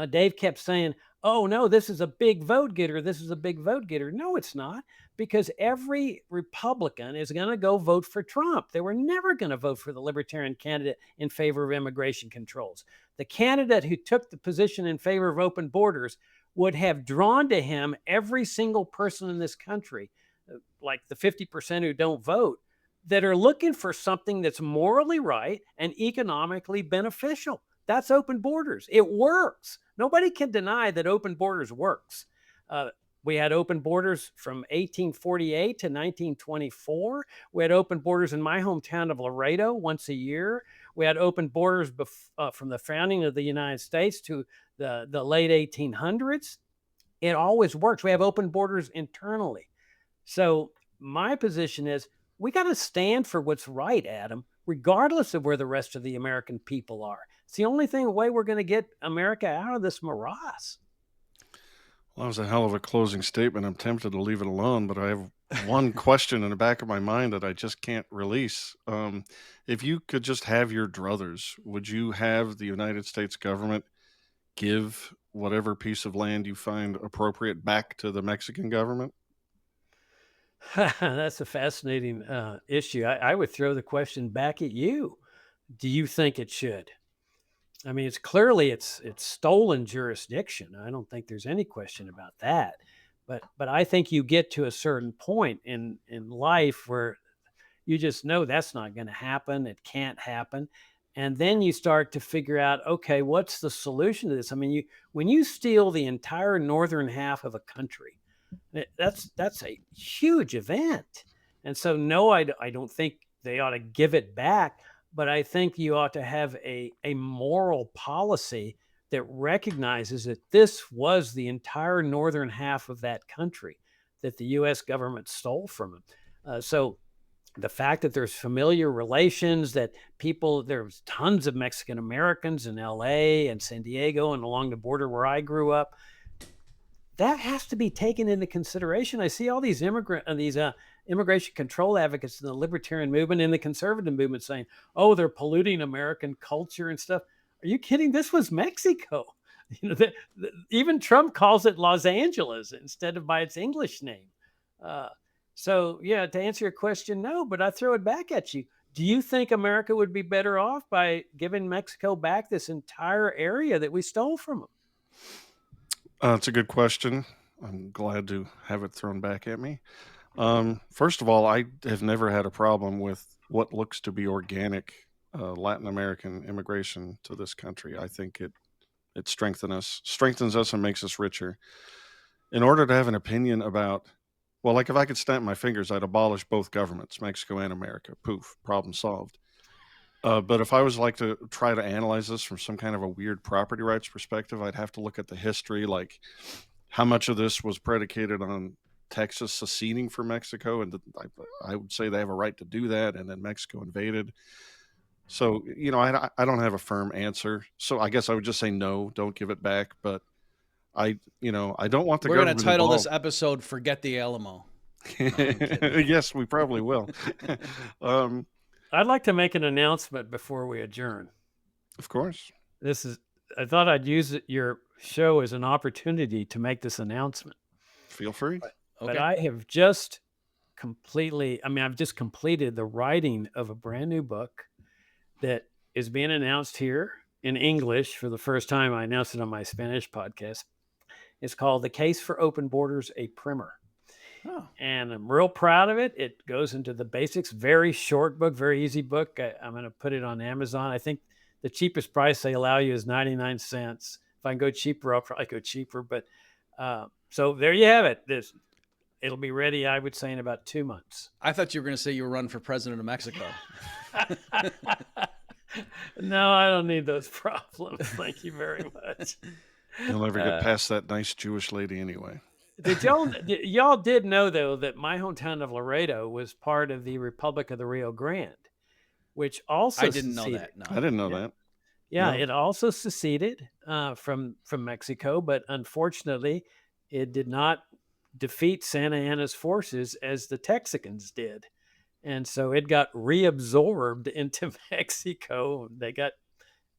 Dave kept saying, oh no, this is a big vote getter. This is a big vote getter. No, it's not, because every Republican is going to go vote for Trump. They were never going to vote for the Libertarian candidate in favor of immigration controls. The candidate who took the position in favor of open borders would have drawn to him every single person in this country, like the 50% who don't vote, that are looking for something that's morally right and economically beneficial. That's open borders. It works. Nobody can deny that open borders works. We had open borders from 1848 to 1924. We had open borders in my hometown of Laredo once a year. We had open borders from the founding of the United States to the late 1800s. It always works. We have open borders internally. So my position is we got to stand for what's right, Adam, regardless of where the rest of the American people are. It's the only way we're going to get America out of this morass. Well, that was a hell of a closing statement. I'm tempted to leave it alone, but I have one question in the back of my mind that I just can't release. If you could just have your druthers, would you have the United States government give whatever piece of land you find appropriate back to the Mexican government? That's a fascinating issue. I would throw the question back at you. Do you think it should? I mean, it's stolen jurisdiction. I don't think there's any question about that. But I think you get to a certain point in life where you just know that's not going to happen. It can't happen. And then you start to figure out, okay, what's the solution to this? I mean, when you steal the entire northern half of a country, that's a huge event. And so, no, I don't think they ought to give it back. But I think you ought to have a moral policy that recognizes that this was the entire northern half of that country that the U.S. government stole from them. So the fact that there's familiar relations, that there's tons of Mexican Americans in L.A. and San Diego and along the border where I grew up, that has to be taken into consideration. I see all these immigration control advocates in the libertarian movement and the conservative movement saying, oh, they're polluting American culture and stuff. Are you kidding? This was Mexico. Even Trump calls it Los Angeles instead of by its English name. So, yeah, to answer your question, no, but I throw it back at you. Do you think America would be better off by giving Mexico back this entire area that we stole from them? It's a good question. I'm glad to have it thrown back at me. First of all, I have never had a problem with what looks to be organic Latin American immigration to this country. I think it strengthens us and makes us richer. In order to have an opinion about, well, like if I could snap my fingers, I'd abolish both governments, Mexico and America. Poof, problem solved. But if I was like to try to analyze this from some kind of a weird property rights perspective, I'd have to look at the history, like how much of this was predicated on Texas seceding from Mexico, and I would say they have a right to do that, and then Mexico invaded. So, I don't have a firm answer. So I guess I would just say no, don't give it back. But I don't want the We're going government to title this involved. episode "Forget the Alamo." No, I'm kidding. Yes, we probably will. I'd like to make an announcement before we adjourn. Of course. I thought I'd use your show as an opportunity to make this announcement. Feel free. But I have just I've just completed the writing of a brand new book that is being announced here in English for the first time. I announced it on my Spanish podcast. It's called The Case for Open Borders, a Primer. Oh. And I'm real proud of it. It goes into the basics, very short book, very easy book. I'm going to put it on Amazon. I think the cheapest price they allow you is 99 cents. If I can go cheaper, I'll probably go cheaper. But so there you have it. It'll be ready, I would say, in about 2 months. I thought you were going to say you were running for president of Mexico. No, I don't need those problems. Thank you very much. You'll never get past that nice Jewish lady anyway. Y'all did know, though, that my hometown of Laredo was part of the Republic of the Rio Grande, which also I didn't know that. No. I didn't know that. Yeah, No. it also seceded from Mexico, but unfortunately, it did not defeat Santa Anna's forces as the Texicans did. And so it got reabsorbed into Mexico. They got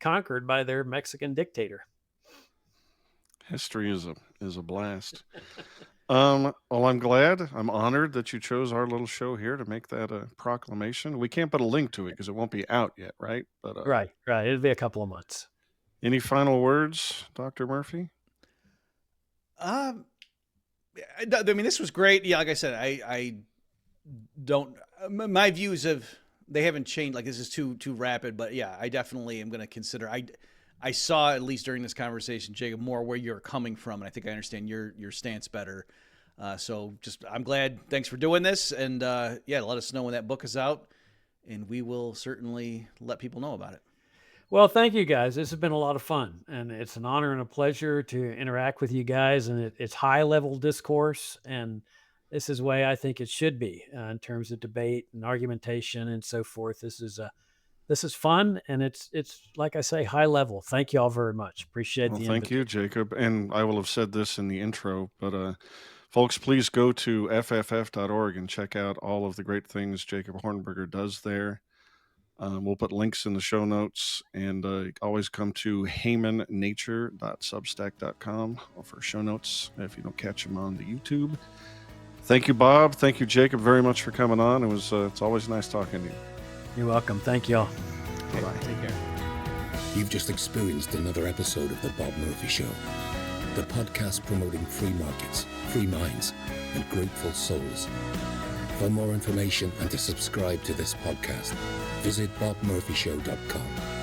conquered by their Mexican dictator. History is a blast. Well, I'm glad. I'm honored that you chose our little show here to make that a proclamation. We can't put a link to it because it won't be out yet, right? But Right. It'll be a couple of months. any final words, Dr. Murphy? I mean, this was great. Yeah, like I said, I don't. My views they haven't changed. Like, this is too rapid. But yeah, I definitely am going to consider. I saw, at least during this conversation, Jacob, more where you're coming from, and I think I understand your stance better. So I'm glad. Thanks for doing this, and yeah, let us know when that book is out, and we will certainly let people know about it. Well, thank you guys. This has been a lot of fun, and it's an honor and a pleasure to interact with you guys. And it's high level discourse, and this is the way I think it should be in terms of debate and argumentation and so forth. This is fun, and it's like I say, high level. Thank you all very much. Appreciate Well, the thank you, Jacob. And I will have said this in the intro, but folks, please go to fff.org and check out all of the great things Jacob Hornberger does there. We'll put links in the show notes, and always come to heymannature.substack.com for show notes if you don't catch them on the YouTube. Thank you, Bob. Thank you, Jacob, very much for coming on. It's always nice talking to you. You're welcome. Thank y'all. Bye-bye. Take care. You've just experienced another episode of The Bob Murphy Show, the podcast promoting free markets, free minds, and grateful souls. For more information and to subscribe to this podcast, visit bobmurphyshow.com.